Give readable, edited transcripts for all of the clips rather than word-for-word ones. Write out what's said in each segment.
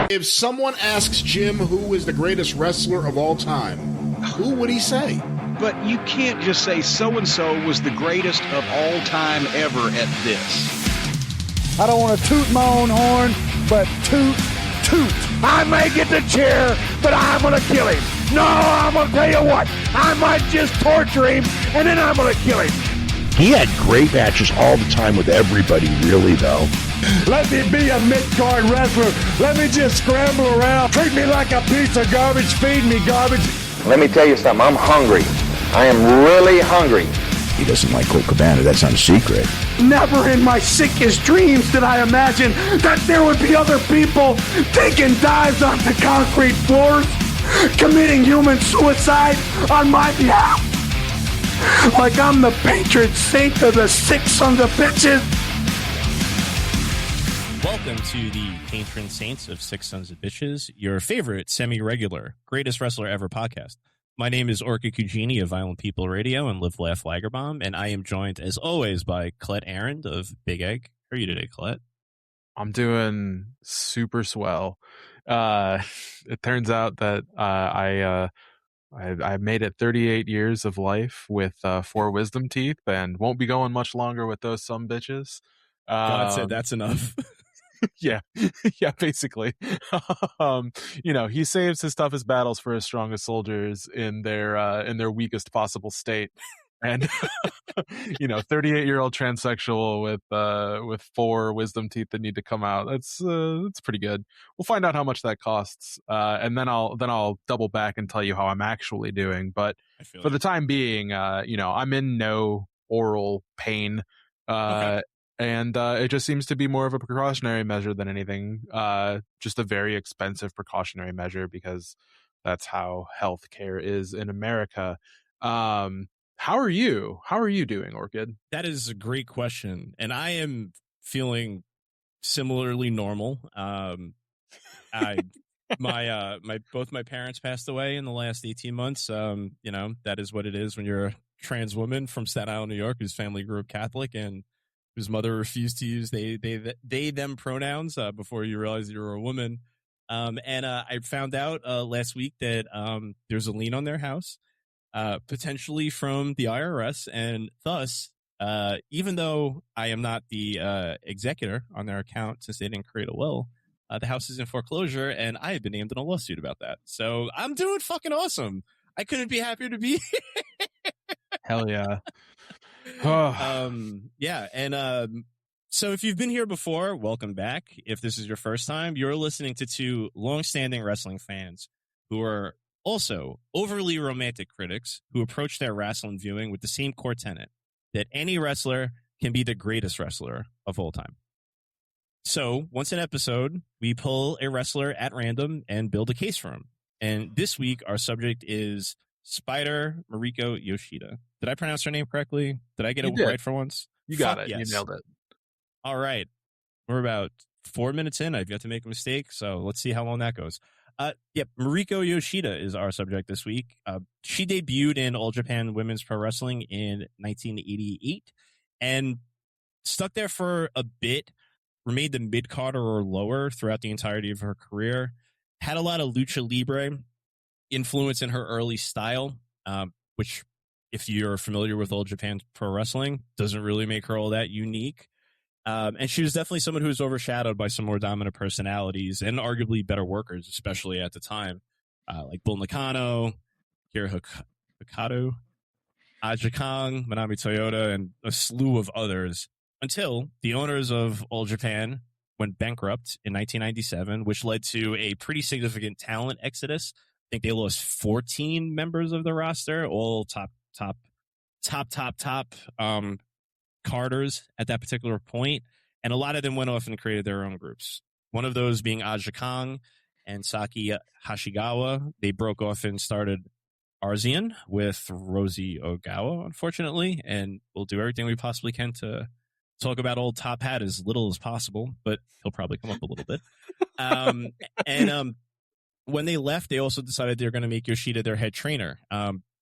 If someone asks Jim who is the greatest wrestler of all time, who would he say? But you can't just say so-and-so was the greatest of all time ever at this. I don't want to toot my own horn, but toot. I may get the chair, but I'm going to kill him. No, I'm going to tell you what. I might just torture him, and then I'm going to kill him. He had great matches all the time with everybody, really, though. Let me be a mid-card wrestler. Let me just scramble around. Treat me like a piece of garbage. Feed me garbage. Let me tell you something. I'm hungry. I am really hungry. He doesn't like Colt Cabana. That's not a secret. Never in my sickest dreams did I imagine that there would be other people taking dives onto concrete floors, committing human suicide on my behalf. Like I'm the patron saint of the sick sons of bitches. Welcome to the patron saints of Six Sons of Bitches, your favorite semi-regular, greatest wrestler ever podcast. My name is Orchid Cugini of Violent People Radio and Live Laugh Lagerbomb, and I am joined, as always, by Colette Arend of Big Egg. How are you today, Colette? I'm doing super swell. It turns out that I made it 38 years of life with 4 wisdom teeth and won't be going much longer with those sumbitches. God said that's enough. Yeah, basically. He saves his toughest battles for his strongest soldiers in their weakest possible state. And 38-year-old transsexual with 4 wisdom teeth that need to come out. That's pretty good. We'll find out how much that costs, and then I'll double back and tell you how I'm actually doing. But for the time being, I'm in no oral pain. Okay. And it just seems to be more of a precautionary measure than anything. Just a very expensive precautionary measure because that's how healthcare is in America. How are you? How are you doing, Orchid? That is a great question, and I am feeling similarly normal. Both my parents passed away in the last 18 months. That is what it is when you're a trans woman from Staten Island, New York, whose family grew up Catholic and whose mother refused to use they them pronouns before you realize you were a woman. I found out last week that there's a lien on their house, potentially from the IRS, and thus, even though I am not the executor on their account since they didn't create a will, the house is in foreclosure, and I have been named in a lawsuit about that. So I'm doing fucking awesome. I couldn't be happier to be here. Hell yeah. So if you've been here before, welcome back. If this is your first time, you're listening to 2 long-standing wrestling fans who are also overly romantic critics who approach their wrestling viewing with the same core tenet that any wrestler can be the greatest wrestler of all time. So once an episode, we pull a wrestler at random and build a case for him. And this week, our subject is Spider Mariko Yoshida. Did I pronounce her name correctly? Did I get it right for once? You got it. Yes. You nailed it. All right. We're about 4 minutes in. I've yet to make a mistake, so let's see how long that goes. Mariko Yoshida is our subject this week. She debuted in All Japan Women's Pro Wrestling in 1988 and stuck there for a bit, remained the mid-card or lower throughout the entirety of her career, had a lot of lucha libre influence in her early style, which, if you're familiar with Old Japan Pro Wrestling, doesn't really make her all that unique. And she was definitely someone who was overshadowed by some more dominant personalities and arguably better workers, especially at the time, like Bull Nakano, Kira Hikaru, Aja Kong, Manami Toyota, and a slew of others, until the owners of All Japan went bankrupt in 1997, which led to a pretty significant talent exodus. I think they lost 14 members of the roster, all top carders at that particular point, and a lot of them went off and created their own groups. One of those being Aja Kong and Saki Hashigawa. They broke off and started Arison with Rosie Ogawa, unfortunately, and we'll do everything we possibly can to talk about old Top Hat as little as possible, but he'll probably come up a little bit. When they left, they also decided they're going to make Yoshida their head trainer,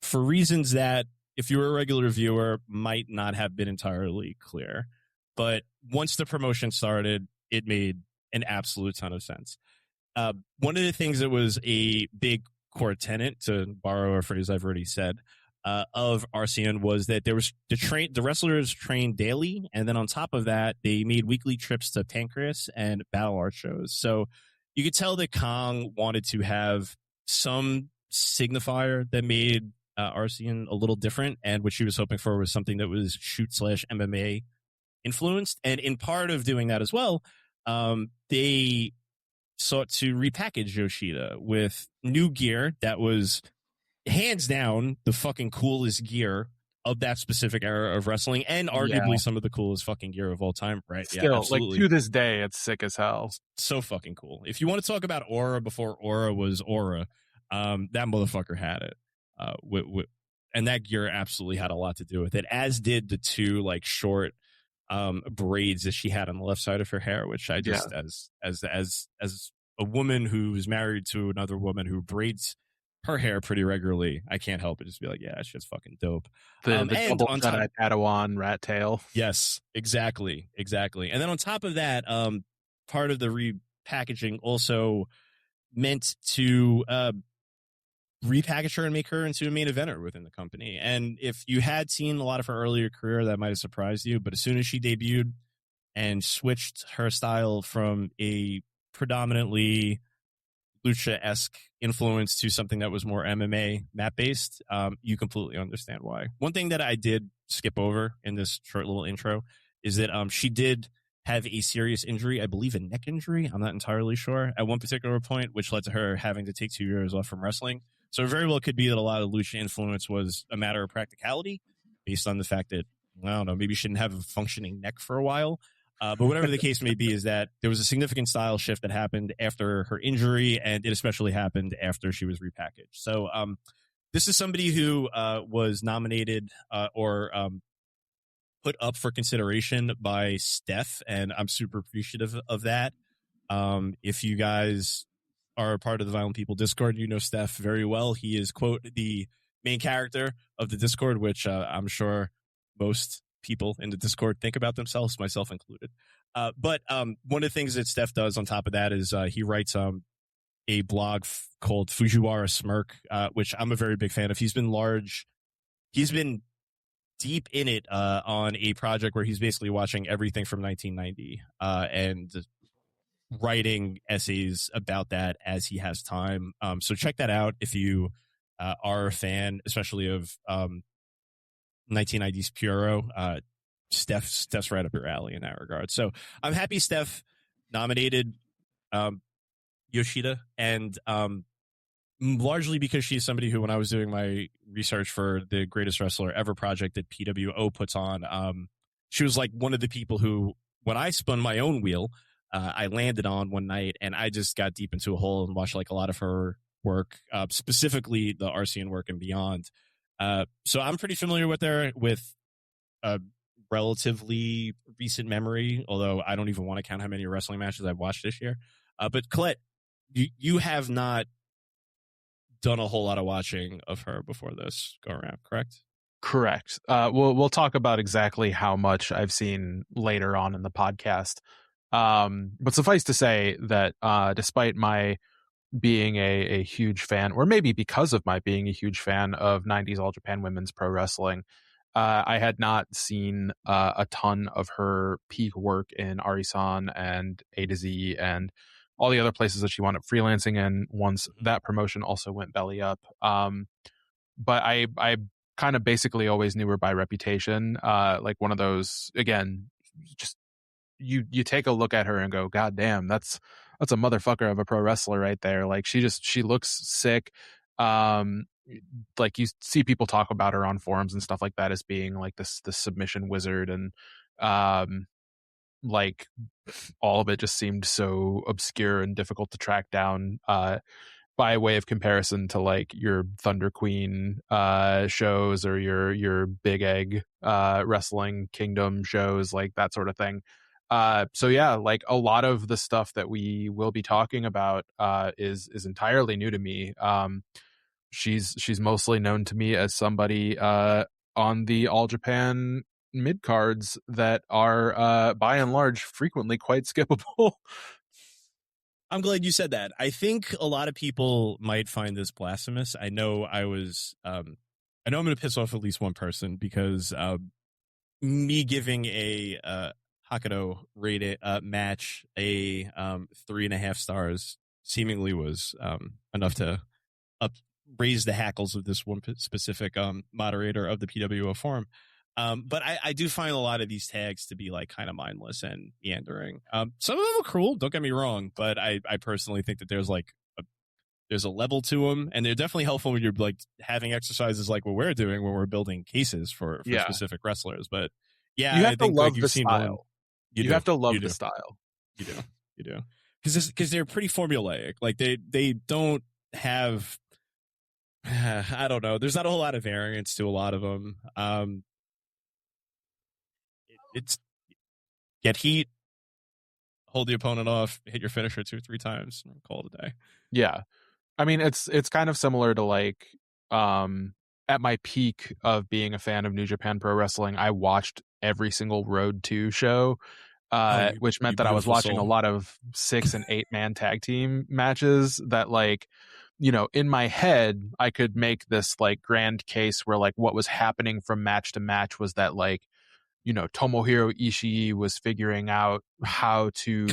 for reasons that, if you were a regular viewer, might not have been entirely clear. But once the promotion started, it made an absolute ton of sense. one of the things that was a big core tenet, to borrow a phrase I've already said, of Arison was that there was the wrestlers trained daily, and then on top of that, they made weekly trips to Pancrase and Battle Art shows. So you could tell that Kong wanted to have some signifier that made Arison a little different, and what she was hoping for was something that was shoot/MMA influenced. And in part of doing that as well, they sought to repackage Yoshida with new gear that was hands down the fucking coolest gear of that specific era of wrestling, and arguably some of the coolest fucking gear of all time, right? Still, yeah, absolutely. like to this day, it's sick as hell. So fucking cool. If you want to talk about Aura before Aura was Aura, that motherfucker had it. And that gear absolutely had a lot to do with it, as did the two like short braids that she had on the left side of her hair, which I just as a woman who's married to another woman who braids her hair pretty regularly, I can't help but just be like, yeah, it's just fucking dope. The double Jedi Padawan rat tail. Yes, exactly. And then on top of that, part of the repackaging also meant to repackage her and make her into a main eventer within the company. And if you had seen a lot of her earlier career, that might have surprised you. But as soon as she debuted and switched her style from a predominantly lucha-esque influence to something that was more MMA mat-based, you completely understand why. One thing that I did skip over in this short little intro is that she did have a serious injury, I believe a neck injury, I'm not entirely sure, at one particular point, which led to her having to take 2 years off from wrestling. So it very well could be that a lot of lucha influence was a matter of practicality, based on the fact that, I don't know, maybe she didn't have a functioning neck for a while. But whatever the case may be, is that there was a significant style shift that happened after her injury, and it especially happened after she was repackaged. So this is somebody who was nominated or put up for consideration by Steph, and I'm super appreciative of that. If you guys are a part of the Violent People Discord, you know Steph very well. He is, quote, the main character of the Discord, which I'm sure most people in the Discord think about themselves, myself included. But one of the things that Steph does on top of that is he writes a blog called Fujiwara Smirk, which I'm a very big fan of. He's been deep in it on a project where he's basically watching everything from 1990 and writing essays about that as he has time. So check that out if you are a fan, especially of 1990s Puro. Steph's right up your alley in that regard. So I'm happy Steph nominated Yoshida, and largely because she's somebody who, when I was doing my research for the Greatest Wrestler Ever project that PWO puts on, she was like one of the people who, when I spun my own wheel, I landed on one night, and I just got deep into a hole and watched like a lot of her work, specifically the Arison work and beyond. So I'm pretty familiar with her with a relatively recent memory, although I don't even want to count how many wrestling matches I've watched this year. But Colette, you have not done a whole lot of watching of her before this go around, correct? Correct. We'll talk about exactly how much I've seen later on in the podcast. But suffice to say that despite my being a huge fan, or maybe because of my being a huge fan of 90s All Japan Women's Pro Wrestling, I had not seen a ton of her peak work in Arison and A to Z and all the other places that she wound up freelancing in once that promotion also went belly up. But I kind of basically always knew her by reputation. Like one of those, again, just you take a look at her and go, God damn, that's a motherfucker of a pro wrestler right there. Like she looks sick. Like you see people talk about her on forums and stuff like that as being like this submission wizard, and like all of it just seemed so obscure and difficult to track down by way of comparison to like your Thunder Queen shows or your Big Egg Wrestling Kingdom shows, like that sort of thing. So yeah, like a lot of the stuff that we will be talking about is entirely new to me. She's mostly known to me as somebody on the All Japan mid cards that are by and large frequently quite skippable. I'm glad you said that. I think a lot of people might find this blasphemous. I know I know I'm going to piss off at least one person because me giving a Hokkaido rated match a 3.5 stars seemingly was enough to raise the hackles of this one specific moderator of the PWO forum. But I do find a lot of these tags to be like kind of mindless and meandering. Some of them are cruel, don't get me wrong, but I personally think that there's a level to them, and they're definitely helpful when you're like having exercises like what we're doing when we're building cases for specific wrestlers. But yeah, you have I think to love like, the style. You have to love the style. You do. Because they're pretty formulaic. Like they don't have, I don't know. There's not a whole lot of variance to a lot of them. It's get heat, hold the opponent off, hit your finisher 2 or 3 times, and call it a day. Yeah. I mean, it's kind of similar to like at my peak of being a fan of New Japan Pro Wrestling, I watched every single Road 2 show, which meant that I was watching a lot of 6 and 8 man tag team matches that like, you know, in my head, I could make this like grand case where like what was happening from match to match was that like, you know, Tomohiro Ishii was figuring out how to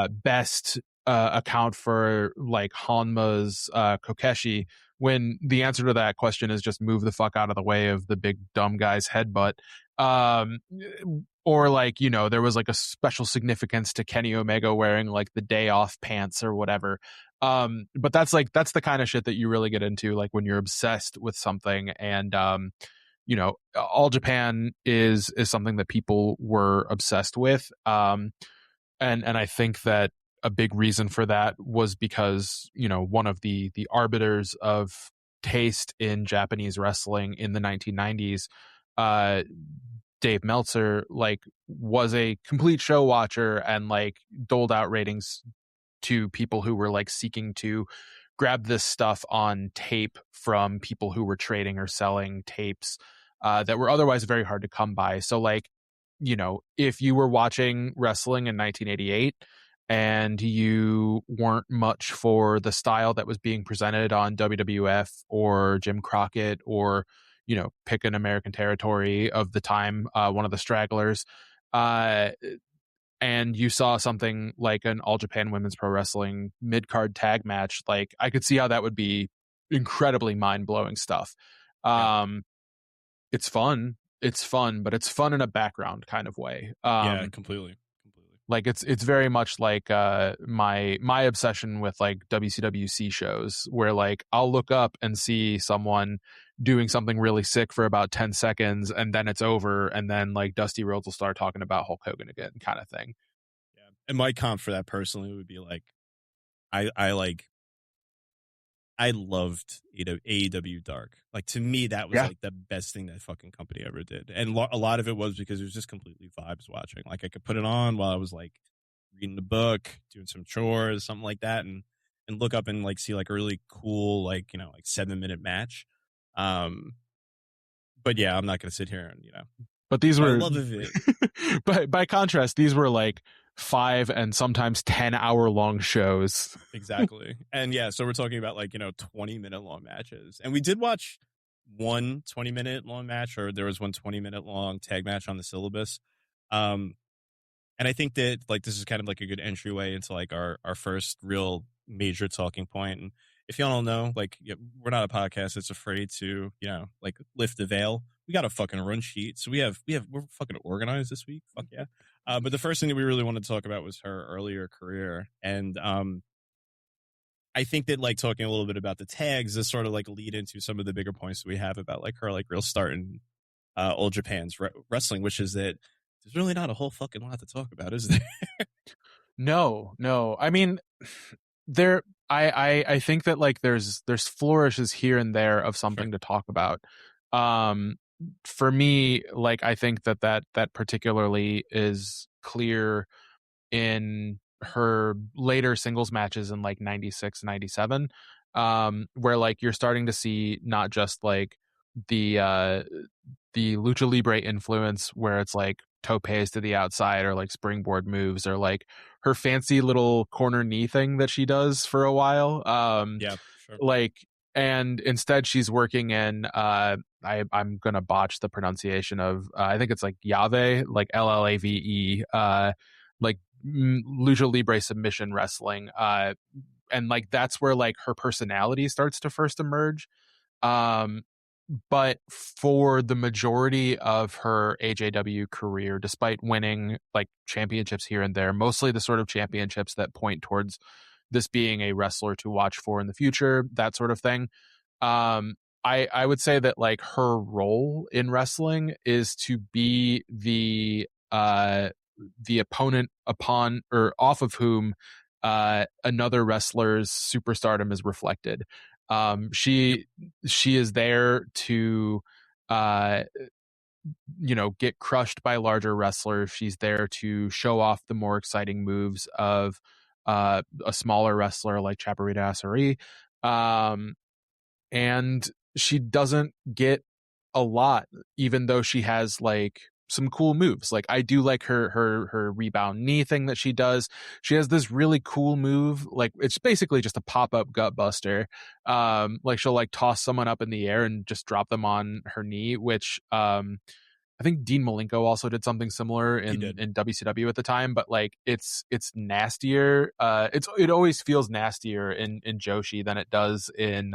best account for like Hanma's Kokeshi, when the answer to that question is just move the fuck out of the way of the big dumb guy's headbutt. Or like, you know, there was like a special significance to Kenny Omega wearing like the day off pants or whatever. But that's the kind of shit that you really get into like when you're obsessed with something. And you know, All Japan is something that people were obsessed with. And I think that a big reason for that was because, you know, one of the arbiters of taste in Japanese wrestling in the 1990s, Dave Meltzer, like was a complete show watcher and like doled out ratings to people who were like seeking to grab this stuff on tape from people who were trading or selling tapes that were otherwise very hard to come by. So like, you know, if you were watching wrestling in 1988 and you weren't much for the style that was being presented on WWF or Jim Crockett or, you know, pick an American territory of the time, one of the stragglers, and you saw something like an All Japan Women's Pro Wrestling mid-card tag match, like I could see how that would be incredibly mind-blowing stuff. It's fun, but it's fun in a background kind of way. Yeah, completely. Like it's very much like my obsession with like WCWC shows, where like I'll look up and see someone doing something really sick for about 10 seconds and then it's over, and then like Dusty Rhodes will start talking about Hulk Hogan again, kind of thing. Yeah, and my comp for that personally would be like I loved AEW Dark. Like, to me, that was like the best thing that fucking company ever did. And a lot of it was because it was just completely vibes watching. Like, I could put it on while I was like reading the book, doing some chores, something like that, and look up and like see like a really cool, like, you know, like 7-minute match. But yeah, I'm not going to sit here and, you know, but these were, I love it. But by contrast, these were like 5 and sometimes 10-hour long shows. Exactly. And yeah, so we're talking about like, you know, 20-minute long matches. And we did watch one 20-minute long match, or there was one 20-minute long tag match on the syllabus. And I think that like this is kind of like a good entryway into like our first real major talking point. And if y'all don't know, like, we're not a podcast that's afraid to, you know, like lift the veil. We got a fucking run sheet. So we're fucking organized this week. Fuck yeah. But the first thing that we really wanted to talk about was her earlier career. And I think that like talking a little bit about the tags is sort of like lead into some of the bigger points that we have about like her like real start in Old Japan's wrestling, which is that there's really not a whole fucking lot to talk about, is there? No. I mean, I think that like there's flourishes here and there of something to talk about. For me, like I think that particularly is clear in her later singles matches in like 96, 97, where like you're starting to see not just like the Lucha Libre influence, where it's like topes to the outside or like springboard moves or like her fancy little corner knee thing that she does for a while. Yeah, sure. Like, and instead she's working in I'm gonna botch the pronunciation of I think it's like Yave, like LLAVE, like lucha libre submission wrestling, and like that's where like her personality starts to first emerge. But for the majority of her AJW career, despite winning like championships here and there, mostly the sort of championships that point towards this being a wrestler to watch for in the future, that sort of thing. I would say that like her role in wrestling is to be the opponent upon or off of whom another wrestler's superstardom is reflected. She is there to get crushed by larger wrestlers. She's there to show off the more exciting moves of a smaller wrestler like Chaparita ASARI. And she doesn't get a lot, even though she has like some cool moves. Like I do like her rebound knee thing that she does. She has this really cool move, like it's basically just a pop-up gut buster. Like she'll like toss someone up in the air and just drop them on her knee, which I think Dean Malenko also did something similar in WCW at the time, but like it's nastier. It always feels nastier in joshi than it does in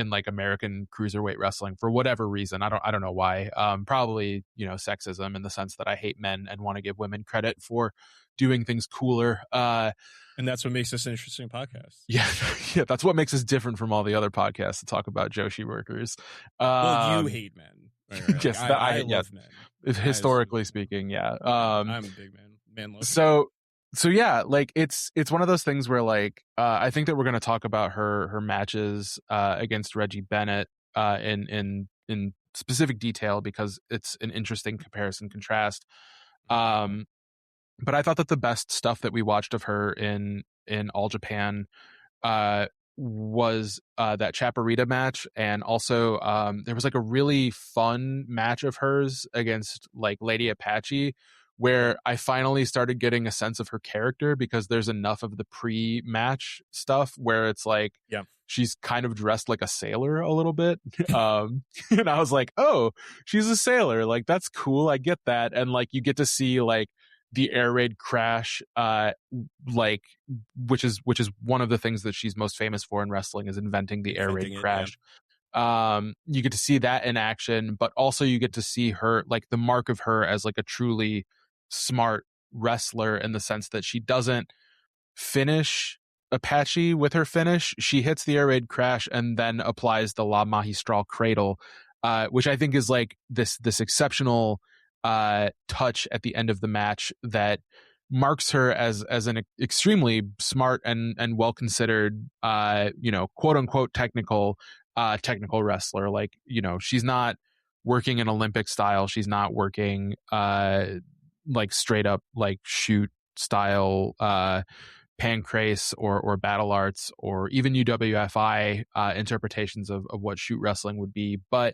like American cruiserweight wrestling for whatever reason. I don't know why. Probably, sexism in the sense that I hate men and want to give women credit for doing things cooler. And that's what makes this an interesting podcast. Yeah, yeah, that's what makes us different from all the other podcasts that talk about joshi workers. Well, you hate men. Right. Yes, I love men. Historically speaking, yeah. I'm a big man. Man loves So yeah, like it's one of those things where like I think that we're going to talk about her matches against Reggie Bennett in specific detail because it's an interesting comparison contrast. But I thought that the best stuff that we watched of her in All Japan was that Chaparita match, and also there was like a really fun match of hers against like Lady Apache, where I finally started getting a sense of her character because there's enough of the pre-match stuff where it's like she's kind of dressed like a sailor a little bit. And I was like, oh, she's a sailor. Like, that's cool. I get that. And like, you get to see like the air raid crash, like, which is one of the things that she's most famous for in wrestling, is inventing the air raid crash. You get to see that in action, but also you get to see her, like the mark of her as like a truly smart wrestler in the sense that she doesn't finish Apache with her finish. She hits the air raid crash and then applies the La Magistral cradle, which I think is like this exceptional touch at the end of the match that marks her as an extremely smart and well considered quote unquote technical wrestler. Like, she's not working in Olympic style. She's not working like straight up like shoot style pancrase or battle arts or even UWFI interpretations of what shoot wrestling would be, but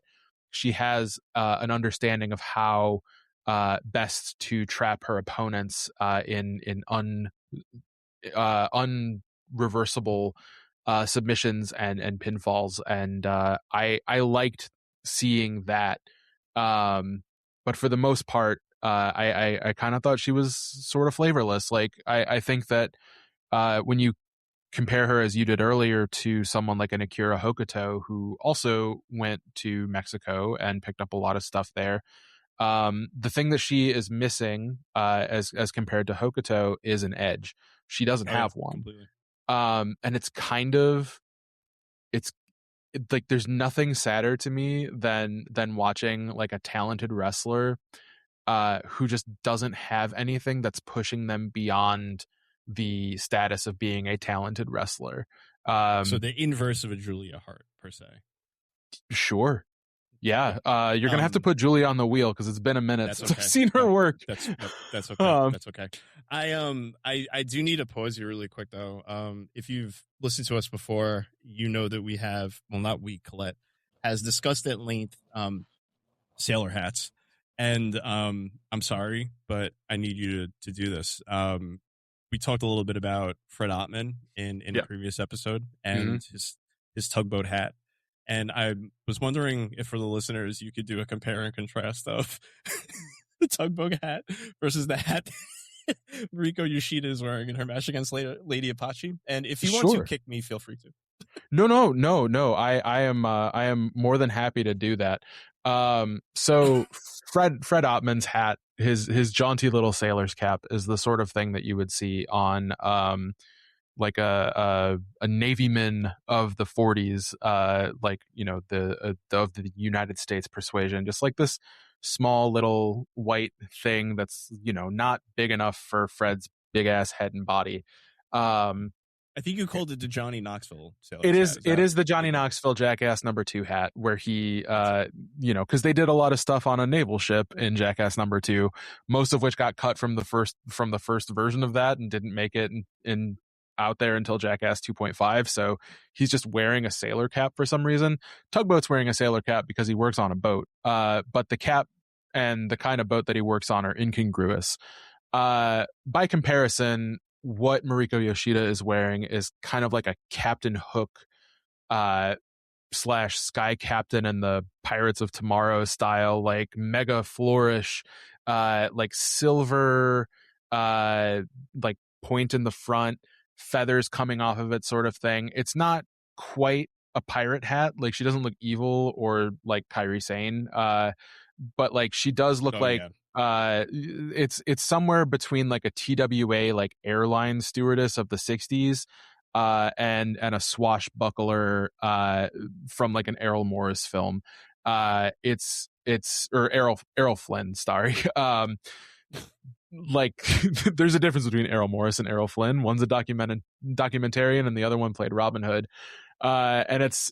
she has an understanding of how best to trap her opponents in unreversible submissions and pinfalls, and I liked seeing that. But for the most part, I kind of thought she was sort of flavorless. Like I think that when you compare her, as you did earlier, to someone like an Akira Hokuto, who also went to Mexico and picked up a lot of stuff there, the thing that she is missing as compared to Hokuto is an edge. She doesn't have one. Completely. And it's kind of, it's like there's nothing sadder to me than watching like a talented wrestler who just doesn't have anything that's pushing them beyond the status of being a talented wrestler. So the inverse of a Julia Hart, per se. Sure. Yeah. You're going to have to put Julia on the wheel because it's been a minute since I've seen her work. That's okay. That's okay. I do need to pause you really quick, though. If you've listened to us before, you know that we have, well, not we, Colette has discussed at length sailor hats. And I'm sorry, but I need you to do this. We talked a little bit about Fred Ottman in a previous episode and his tugboat hat. And I was wondering if for the listeners, you could do a compare and contrast of the tugboat hat versus the hat Mariko Yoshida is wearing in her match against Lady Apache. And if you want to kick me, feel free to. No. I am more than happy to do that. So Fred Ottman's hat, his jaunty little sailor's cap, is the sort of thing that you would see on like a navyman of the 40s, like, you know, of the United States persuasion, just like this small little white thing that's, you know, not big enough for Fred's big ass head and body. I think you called it the Johnny Knoxville. It is the Johnny Knoxville Jackass #2 hat, where he, you know, because they did a lot of stuff on a naval ship in Jackass #2, most of which got cut from the first version of that and didn't make it in out there until Jackass 2.5. So he's just wearing a sailor cap for some reason. Tugboat's wearing a sailor cap because he works on a boat. But the cap and the kind of boat that he works on are incongruous. By comparison, what Mariko Yoshida is wearing is kind of like a Captain Hook / Sky Captain in the Pirates of Tomorrow style, like mega flourish, like silver, like point in the front, feathers coming off of it sort of thing. It's not quite a pirate hat. Like, she doesn't look evil or like Kairi Sane, but like she does look it's somewhere between like a TWA, like airline stewardess of the 60s, and a swashbuckler from like an Errol Morris film. It's or Errol Flynn, sorry. Like there's a difference between Errol Morris and Errol Flynn. One's a documentarian and the other one played Robin Hood. And it's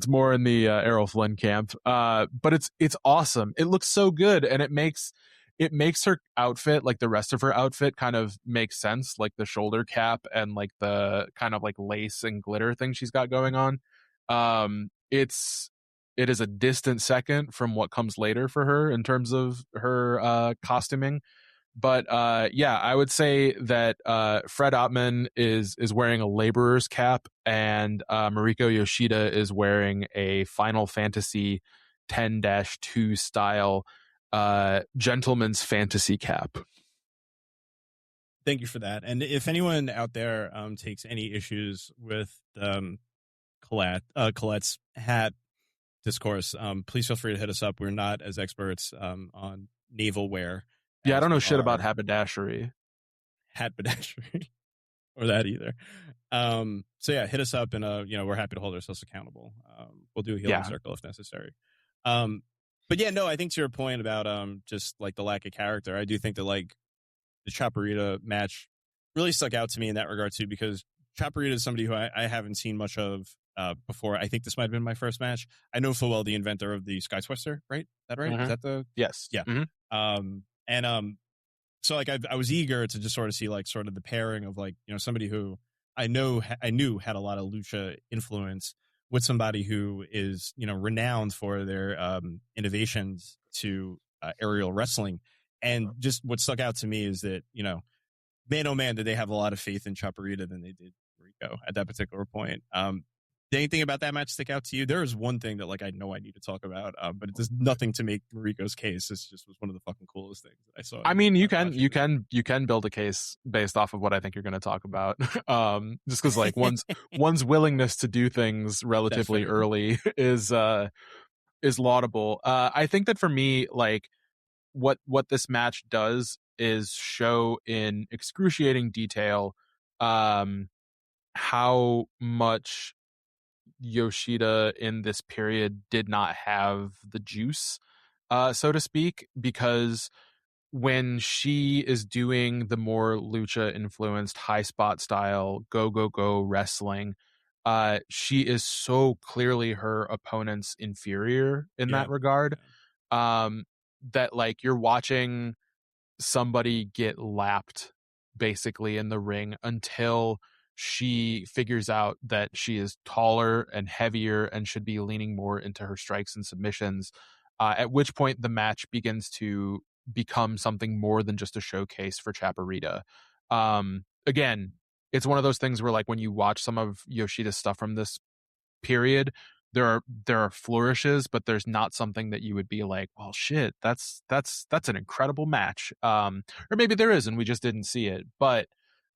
more in the Errol Flynn camp. But it's awesome. It looks so good, and it makes her outfit, like the rest of her outfit, kind of makes sense, like the shoulder cap and like the kind of like lace and glitter thing she's got going on. It is a distant second from what comes later for her in terms of her costuming. But yeah, I would say that Fred Ottman is wearing a laborer's cap, and Mariko Yoshida is wearing a Final Fantasy 10-2 style gentleman's fantasy cap. Thank you for that. And if anyone out there takes any issues with Colette's hat discourse, please feel free to hit us up. We're not as experts on naval wear. Yeah, I don't know shit about haberdashery. Or that either. So yeah, hit us up, and we're happy to hold ourselves accountable. We'll do a healing circle if necessary. But yeah, no, I think to your point about just like the lack of character, I do think that like the Chaparita match really stuck out to me in that regard too, because Chaparita is somebody who I haven't seen much of before. I think this might have been my first match. I know full well the inventor of the Sky Twister, right? Is that right? Mm-hmm. Is that the yes? Yeah. Mm-hmm. So like I was eager to just sort of see like sort of the pairing of like, you know, somebody who I knew had a lot of lucha influence with somebody who is, you know, renowned for their innovations to aerial wrestling. And just what stuck out to me is that, you know, man, oh man, did they have a lot of faith in Chaparita than they did Rico at that particular point. Did anything about that match stick out to you? There is one thing that like I know I need to talk about, but it does nothing to make Mariko's case. This just was one of the fucking coolest things that I saw. I mean, you can build a case based off of what I think you're going to talk about. Just because like one's willingness to do things relatively early is laudable. I think that for me, like what this match does is show in excruciating detail how much Yoshida in this period did not have the juice, so to speak, because when she is doing the more lucha influenced high spot style go wrestling, she is so clearly her opponent's inferior in that regard, that like you're watching somebody get lapped basically in the ring until she figures out that she is taller and heavier and should be leaning more into her strikes and submissions. at which point the match begins to become something more than just a showcase for Chaparita. Again, it's one of those things where, like, when you watch some of Yoshida's stuff from this period, there are flourishes, but there's not something that you would be like, well, shit, that's an incredible match. Or maybe there is and we just didn't see it. But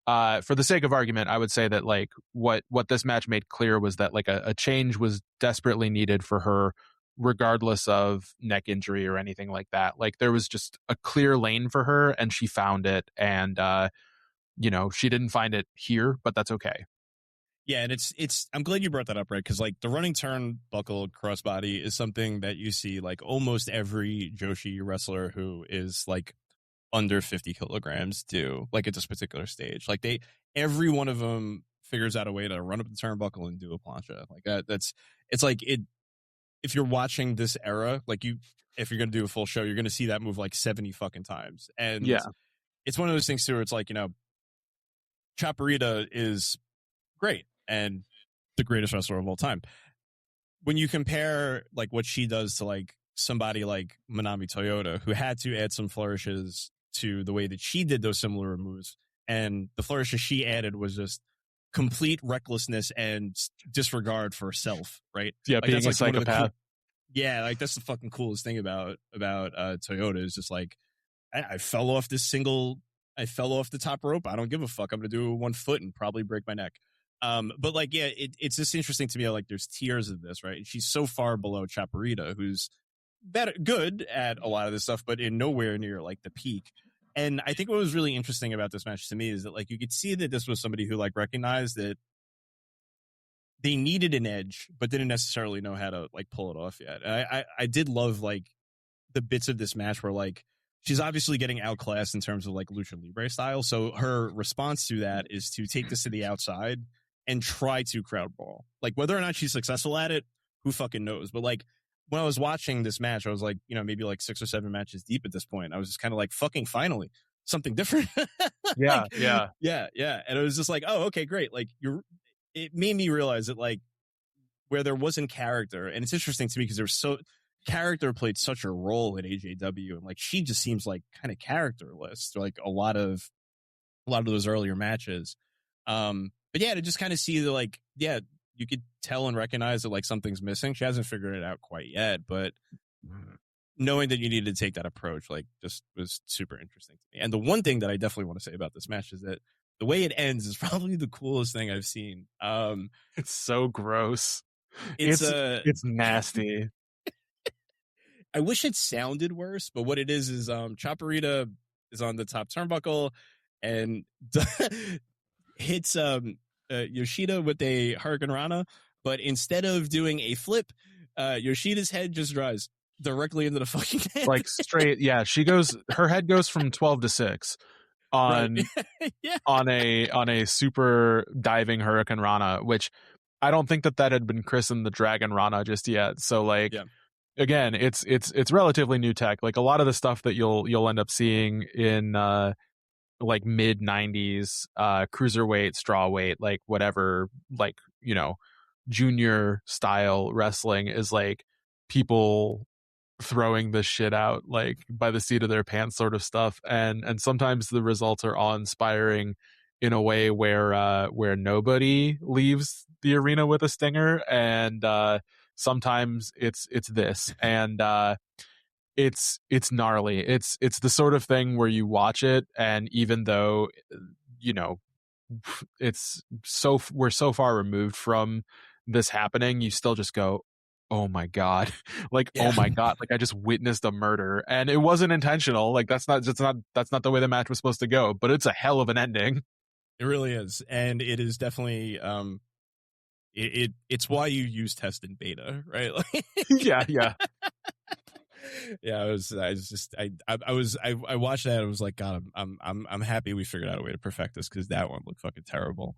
for the sake of argument, I would say that, like, what this match made clear was that, like, a change was desperately needed for her, regardless of neck injury or anything like that. Like, there was just a clear lane for her and she found it. And she didn't find it here, but that's okay. Yeah, and it's I'm glad you brought that up, right? Because, like, the running turnbuckle crossbody is something that you see, like, almost every joshi wrestler who is, like, under 50 kilograms do, like, at this particular stage. Like, every one of them figures out a way to run up the turnbuckle and do a plancha. Like, it's like it. If you're watching this era, like, if you're gonna do a full show, you're gonna see that move like 70 fucking times. And yeah, it's one of those things too where it's like, Chaparita is great and the greatest wrestler of all time. When you compare, like, what she does to, like, somebody like Manami Toyota, who had to add some flourishes to the way that she did those similar moves, and the flourishes she added was just complete recklessness and disregard for self, right? Yeah, like, being that's, a like, psychopath. Yeah, like, that's the fucking coolest thing about Toyota is just like, I fell off the top rope. I don't give a fuck. I'm gonna do 1 foot and probably break my neck. But, like, yeah, it's just interesting to me. Like, there's tiers of this, right? And she's so far below Chaparita, who's good at a lot of this stuff, but in nowhere near, like, the peak. And I think what was really interesting about this match to me is that, like, you could see that this was somebody who, like, recognized that they needed an edge, but didn't necessarily know how to, like, pull it off yet. And I did love, like, the bits of this match where, like, she's obviously getting outclassed in terms of, like, lucha libre style. So her response to that is to take this to the outside and try to crowd brawl. Like, whether or not she's successful at it, who fucking knows? But, like, when I was watching this match, I was like, maybe like 6 or 7 matches deep at this point. I was just kind of like, fucking finally, something different. Yeah, like, yeah. And it was just like, oh, okay, great. Like, it made me realize that, like, where there wasn't character, and it's interesting to me because character played such a role in AJW, and, like, she just seems like kind of characterless, like a lot of those earlier matches. But yeah, to just kind of see the, like, yeah, you could tell and recognize that, like, something's missing. She hasn't figured it out quite yet, but knowing that you needed to take that approach, like, just was super interesting to me. And the one thing that I definitely want to say about this match is that the way it ends is probably the coolest thing I've seen. It's so gross. It's nasty. I wish it sounded worse, but what it is Chaparita is on the top turnbuckle and hits Yoshida with a Hurricane Rana, but instead of doing a flip, Yoshida's head just drives directly into the fucking head. Like, straight. Yeah, her head goes from 12 to 6 on right. Yeah. on a super diving Hurricane Rana, which I don't think that had been christened the Dragon Rana just yet. So, like, again, it's relatively new tech. Like, a lot of the stuff that you'll end up seeing in like mid 90s cruiserweight, strawweight, like, whatever, like, junior style wrestling is, like, people throwing this shit out, like, by the seat of their pants sort of stuff, and sometimes the results are awe-inspiring in a way where nobody leaves the arena with a stinger, and sometimes it's this, and it's gnarly. It's the sort of thing where you watch it, and even though we're so far removed from this happening, you still just go, oh my god, like, oh my god, like, I just witnessed a murder, and it wasn't intentional. Like, that's not the way the match was supposed to go, but it's a hell of an ending. It really is, and it is definitely it's why you use test and beta, right? yeah. Yeah, I watched that. I was like, God, I'm happy we figured out a way to perfect this, because that one looked fucking terrible.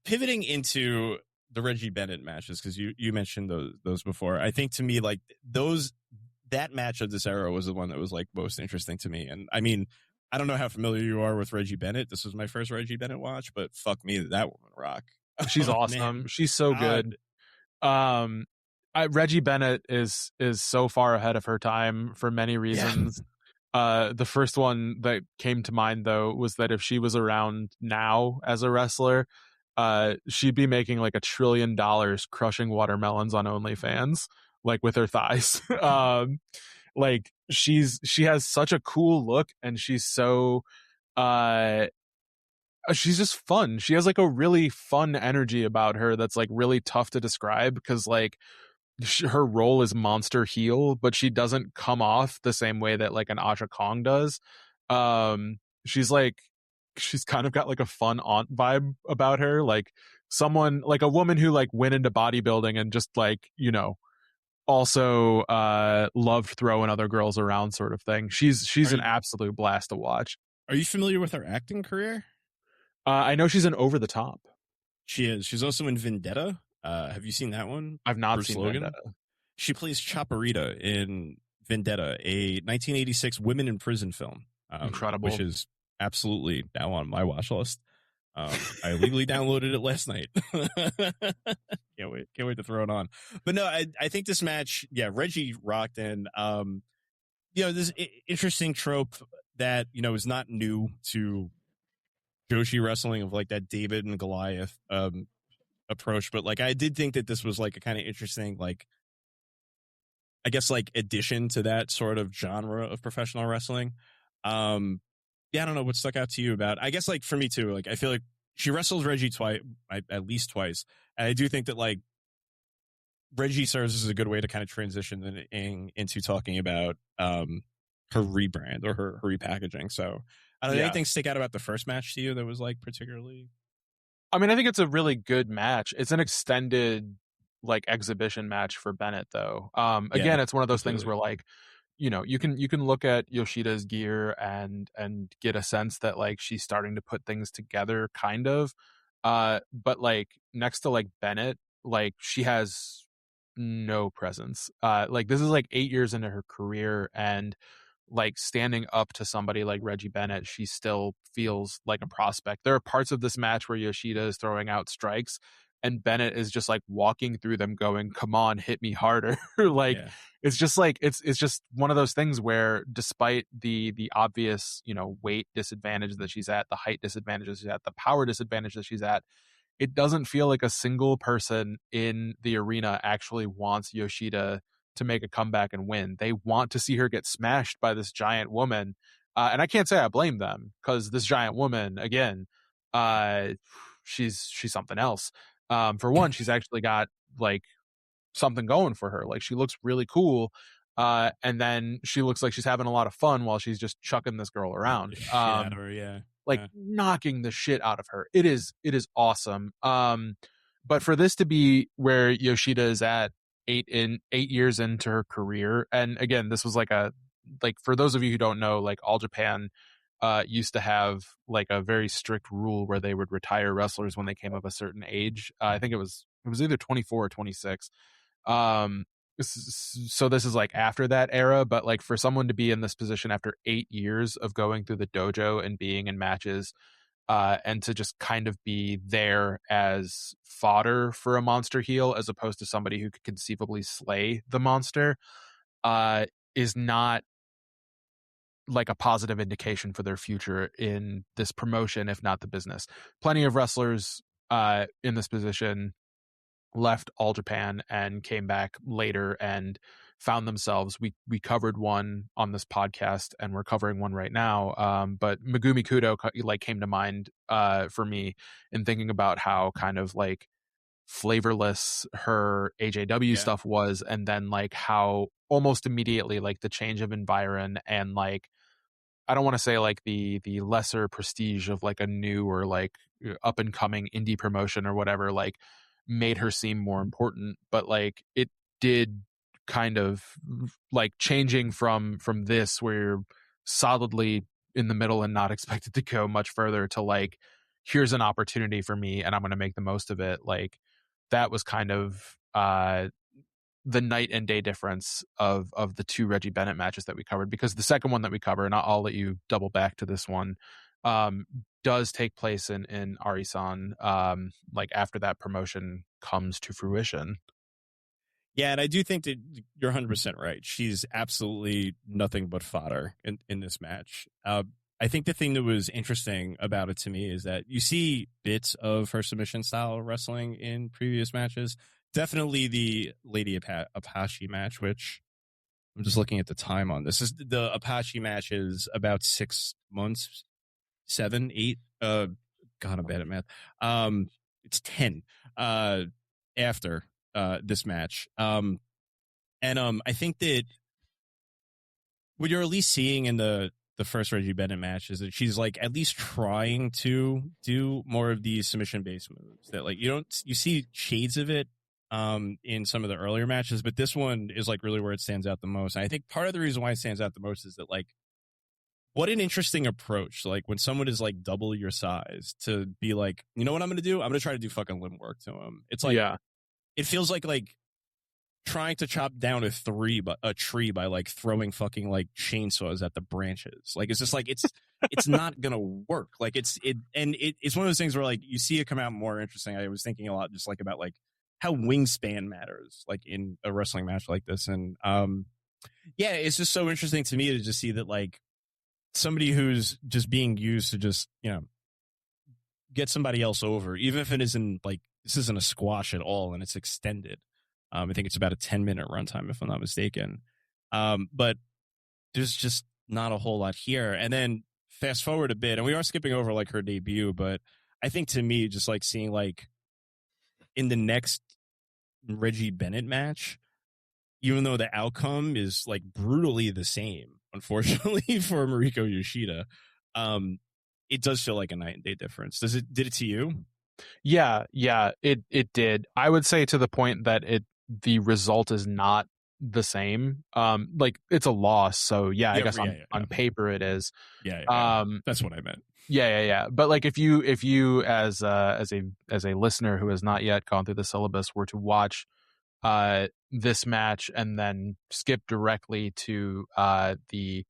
Pivoting into the Reggie Bennett matches, because you mentioned those before. I think, to me, like, that match of this era was the one that was, like, most interesting to me. And I mean, I don't know how familiar you are with Reggie Bennett. This was my first Reggie Bennett watch, but fuck me, that woman rock. She's awesome. She's so good. Reggie Bennett is so far ahead of her time for many reasons. The first one that came to mind though was that if she was around now as a wrestler, she'd be making like $1 trillion crushing watermelons on OnlyFans, like with her thighs. Like she has such a cool look, and she's so she's just fun. She has like a really fun energy about her that's like really tough to describe, because like her role is monster heel, but she doesn't come off the same way that like an Aja Kong does. She's kind of got like a fun aunt vibe about her, like someone like a woman who like went into bodybuilding and just like, you know, also loved throwing other girls around sort of thing. She's an absolute blast to watch. Are you familiar with her acting career? I know she's in Over the Top. She is. She's also in Vendetta. Have you seen that one? I've not Bruce seen Logan? Vendetta. She plays Chaparita in Vendetta, a 1986 women in prison film. Incredible. Which is absolutely now on my watch list. I illegally downloaded it last night. Can't wait to throw it on. But no, I think this match, yeah, Reggie rocked in. You know, this interesting trope that, you know, is not new to joshi wrestling, of like that David and Goliath approach, but like I did think that this was like a kind of interesting, like I guess like addition to that sort of genre of professional wrestling. Yeah, I don't know what stuck out to you about. I guess like for me too, like I feel like she wrestles Reggie twice, at least twice, and I do think that like Reggie serves as a good way to kind of transition into talking about her rebrand or her repackaging. So I don't know, anything stick out about the first match to you that was like particularly? I mean, I think it's a really good match. It's an extended like exhibition match for Bennett though. Again, it's one of those things where like, you know, you can look at Yoshida's gear and get a sense that like she's starting to put things together kind of. But like next to like Bennett, like she has no presence. Like this is like 8 years into her career, and like standing up to somebody like Reggie Bennett, she still feels like a prospect. There are parts of this match where Yoshida is throwing out strikes and Bennett is just like walking through them going, come on, hit me harder. Like it's just like it's just one of those things where despite the obvious, you know, weight disadvantage that she's at, the height disadvantage that she's at, the power disadvantage that she's at, it doesn't feel like a single person in the arena actually wants Yoshida to make a comeback and win. They want to see her get smashed by this giant woman. And I can't say I blame them, because this giant woman, again, she's something else. For one, she's actually got like something going for her. Like she looks really cool. And then she looks like she's having a lot of fun while she's just chucking this girl around. Knocking the shit out of her. It is awesome. But for this to be where Yoshida is at 8 years into her career, and again, this was like for those of you who don't know, like All Japan used to have like a very strict rule where they would retire wrestlers when they came of a certain age. I think it was either 24 or 26. So this is like after that era, but like for someone to be in this position after 8 years of going through the dojo and being in matches, and to just kind of be there as fodder for a monster heel as opposed to somebody who could conceivably slay the monster, is not like a positive indication for their future in this promotion, if not the business. Plenty of wrestlers in this position left All Japan and came back later and found themselves. We covered one on this podcast, and we're covering one right now. But Megumi Kudo like came to mind for me in thinking about how kind of like flavorless her AJW stuff was, and then like how almost immediately like the change of environ and like, I don't want to say like the lesser prestige of like a new or like up and coming indie promotion or whatever, like made her seem more important, but like it did kind of like changing from this where you're solidly in the middle and not expected to go much further to like, here's an opportunity for me and I'm going to make the most of it. Like that was kind of the night and day difference of the two Reggie Bennett matches that we covered, because the second one that we cover, and I'll let you double back to this one, does take place in Arison, like after that promotion comes to fruition. Yeah, and I do think that you're 100% right. She's absolutely nothing but fodder in this match. I think the thing that was interesting about it to me is that you see bits of her submission style wrestling in previous matches. Definitely the Lady Apache match, which I'm just looking at the time on this. Is the Apache match is about 6 months, 7, 8. God, I'm bad at math. It's 10 after this match. I think that what you're at least seeing in the first Reggie Bennett match is that she's like at least trying to do more of these submission based moves that like you see shades of it in some of the earlier matches, but this one is like really where it stands out the most. And I think part of the reason why it stands out the most is that like what an interesting approach, like when someone is like double your size, to be like, you know what I'm gonna do? I'm gonna try to do fucking limb work to him. It's like, yeah, it feels like trying to chop down a tree by like throwing fucking like chainsaws at the branches. Like it's just like it's not gonna work. Like it's one of those things where like you see it come out more interesting. I was thinking a lot just like about like how wingspan matters like in a wrestling match like this. And yeah, it's just so interesting to me to just see that like somebody who's just being used to just, you know, get somebody else over, even if it isn't like this isn't a squash at all and it's extended. I think it's about a 10-minute runtime, if I'm not mistaken. But there's just not a whole lot here. And then fast forward a bit, and we are skipping over like her debut, but I think to me, just like seeing like in the next Reggie Bennett match, even though the outcome is like brutally the same, unfortunately for Mariko Yoshida, it does feel like a night and day difference. Did it to you? Yeah, it did. I would say to the point that the result is not the same. Like it's a loss, so yeah, I guess on paper it is. Yeah. That's what I meant. Yeah. But like if you as a listener who has not yet gone through the syllabus were to watch this match and then skip directly to the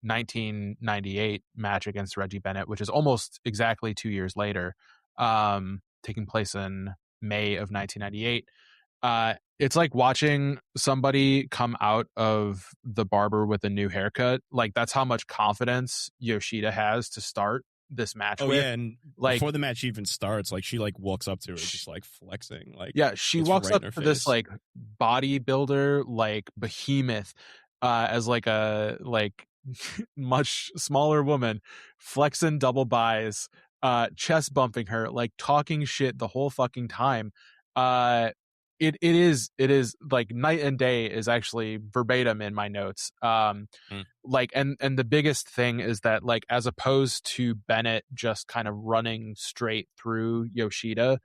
1998 match against Reggie Bennett, which is almost exactly 2 years later, taking place in May of 1998. It's like watching somebody come out of the barber with a new haircut. Like that's how much confidence Yoshida has to start this match with. Yeah, and like before the match even starts, like she like walks up to her just like flexing. Like she walks up to this like bodybuilder, like behemoth, as like a much smaller woman, flexing double buys, chest bumping her, like talking shit the whole fucking time. It is like night and day is actually verbatim in my notes. Like and the biggest thing is that like as opposed to Bennett just kind of running straight through Yoshida,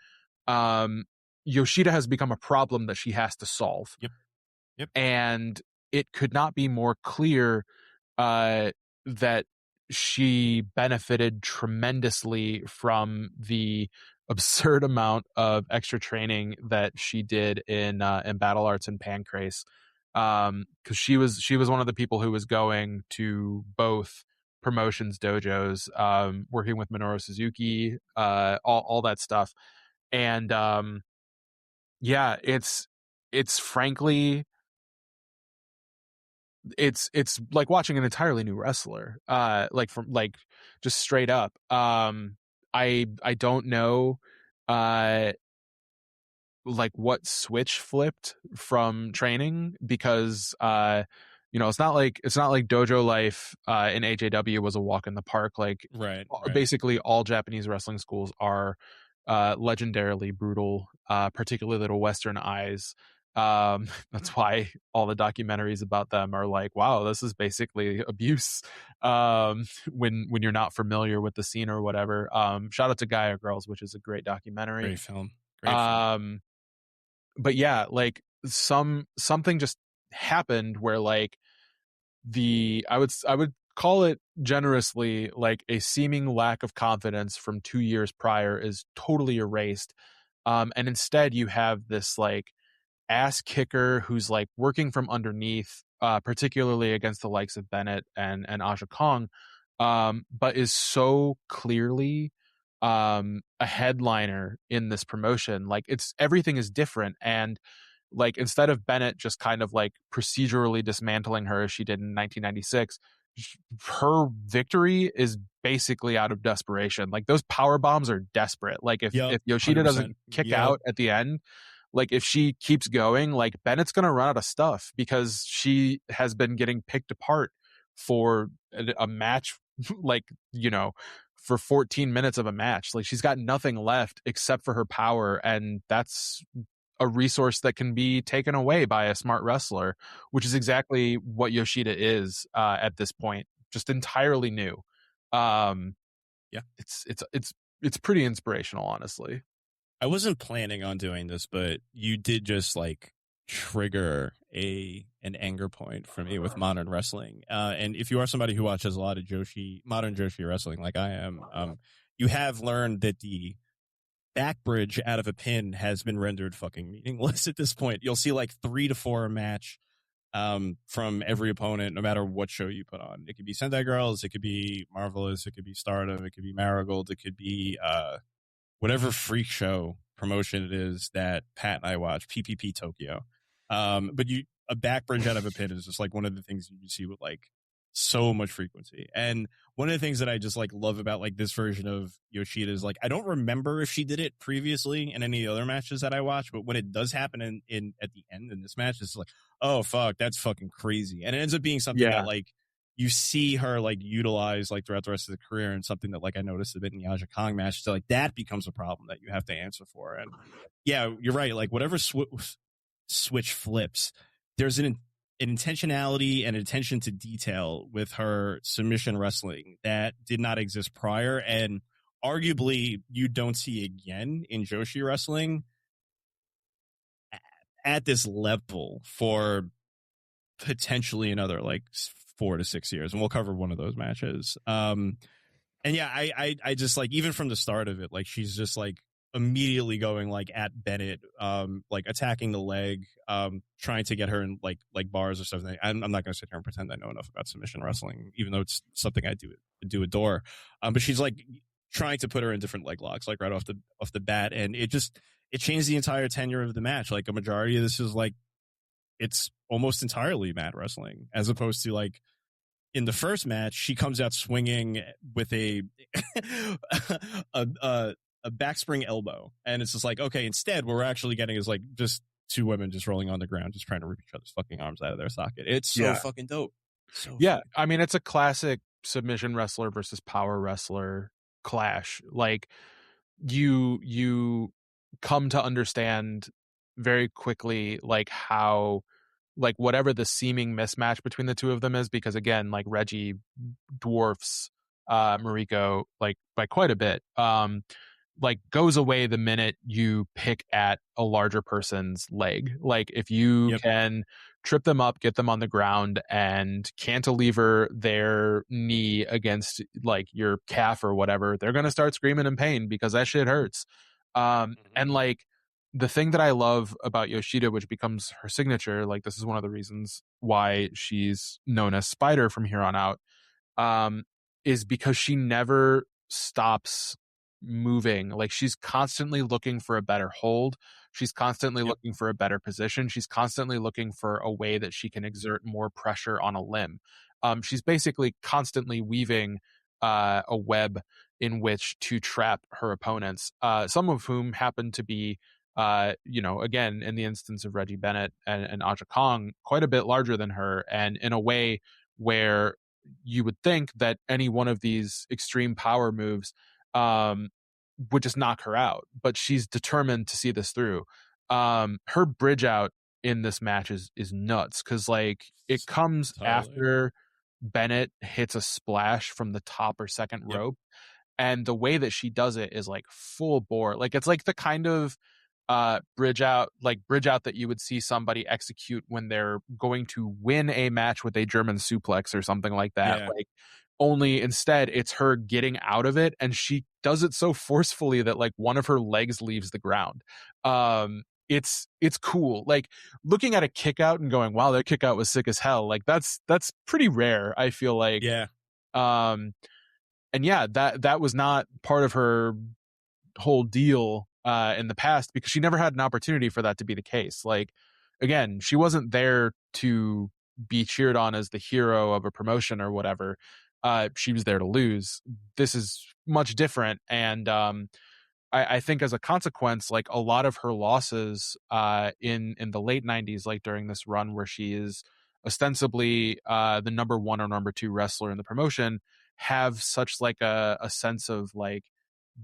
Yoshida has become a problem that she has to solve. Yep. And it could not be more clear that she benefited tremendously from the absurd amount of extra training that she did in Battle Arts and Pancrase, because she was one of the people who was going to both promotions dojos, working with Minoru Suzuki, all that stuff. And yeah, it's frankly it's like watching an entirely new wrestler, like from like just straight up. I don't know like what switch flipped from training, because it's not like dojo life in AJW was a walk in the park. Like right. Basically all Japanese wrestling schools are legendarily brutal, particularly to Western eyes. That's why all the documentaries about them are like, wow, this is basically abuse, when you're not familiar with the scene or whatever. Shout out to Gaia Girls, which is a great documentary. Great film. But yeah, like something just happened where like I would call it generously like a seeming lack of confidence from 2 years prior is totally erased. And instead you have this like ass kicker who's like working from underneath, particularly against the likes of Bennett and Aja Kong, but is so clearly a headliner in this promotion. Like everything is different, and like instead of Bennett just kind of like procedurally dismantling her as she did in 1996, her victory is basically out of desperation. Like those power bombs are desperate. Like if Yoshida 100%. doesn't kick out at the end, like if she keeps going, like Bennett's gonna run out of stuff because she has been getting picked apart for a match, like, you know, for 14 minutes of a match. Like she's got nothing left except for her power, and that's a resource that can be taken away by a smart wrestler, which is exactly what Yoshida is at this point, just entirely new. It's pretty inspirational, honestly. I wasn't planning on doing this, but you did just like trigger an anger point for me with modern wrestling. And if you are somebody who watches a lot of modern Joshi wrestling, like I am, you have learned that the back bridge out of a pin has been rendered fucking meaningless at this point. You'll see like 3 to 4 a match from every opponent, no matter what show you put on. It could be Sendai Girls, it could be Marvelous, it could be Stardom, it could be Marigold, it could be whatever freak show promotion it is that Pat and I watch, PPP Tokyo. But a back bridge out of a pin is just like one of the things you see with like so much frequency. And one of the things that I just like love about like this version of Yoshida is like, I don't remember if she did it previously in any of the other matches that I watch, but when it does happen in at the end in this match, it's like, oh fuck, that's fucking crazy. And it ends up being something that like you see her like utilize like throughout the rest of the career, and something that like I noticed a bit in the Aja Kong match. So like that becomes a problem that you have to answer for. And yeah, you're right. Like whatever switch flips, there's an intentionality and attention to detail with her submission wrestling that did not exist prior, and arguably you don't see again in Joshi wrestling at this level for potentially another like 4 to 6 years, and we'll cover one of those matches. And yeah, I just like, even from the start of it, like she's just like immediately going like at Bennett, like attacking the leg, trying to get her in like bars or something. I'm not going to sit here and pretend I know enough about submission wrestling, even though it's something I do adore. But she's like trying to put her in different leg locks, like right off the bat, and it changed the entire tenure of the match. Like a majority of this is like, it's almost entirely mat wrestling, as opposed to like in the first match, she comes out swinging with a backspring elbow, and it's just like, okay, instead what we're actually getting is like just 2 women just rolling on the ground, just trying to rip each other's fucking arms out of their socket. It's so fucking dope. I mean, it's a classic submission wrestler versus power wrestler clash. Like you come to understand very quickly like how, like whatever the seeming mismatch between the two of them is, because again, like Reggie dwarfs Mariko like by quite a bit, like goes away the minute you pick at a larger person's leg. Like if you can trip them up, get them on the ground, and cantilever their knee against like your calf or whatever, they're gonna start screaming in pain because that shit hurts. And like the thing that I love about Yoshida, which becomes her signature, like this is one of the reasons why she's known as Spider from here on out, is because she never stops moving. Like she's constantly looking for a better hold. She's constantly looking for a better position. She's constantly looking for a way that she can exert more pressure on a limb. She's basically constantly weaving a web in which to trap her opponents, some of whom happen to be, again, in the instance of Reggie Bennett and Aja Kong, quite a bit larger than her, and in a way where you would think that any one of these extreme power moves would just knock her out, but she's determined to see this through. Her bridge out in this match is nuts, because like it comes after Bennett hits a splash from the top or second rope, and the way that she does it is like full bore. Like it's like the kind of bridge out that you would see somebody execute when they're going to win a match with a German suplex or something like that. Like only instead it's her getting out of it, and she does it so forcefully that like one of her legs leaves the ground. It's cool. Like looking at a kick out and going, wow, that kick out was sick as hell. Like that's pretty rare, I feel like. And yeah, that was not part of her whole deal in the past, because she never had an opportunity for that to be the case. Like again, she wasn't there to be cheered on as the hero of a promotion or whatever. She was there to lose. This is much different, and I think as a consequence, like a lot of her losses in the late 90s, like during this run where she is ostensibly the number 1 or number 2 wrestler in the promotion, have such like a sense of like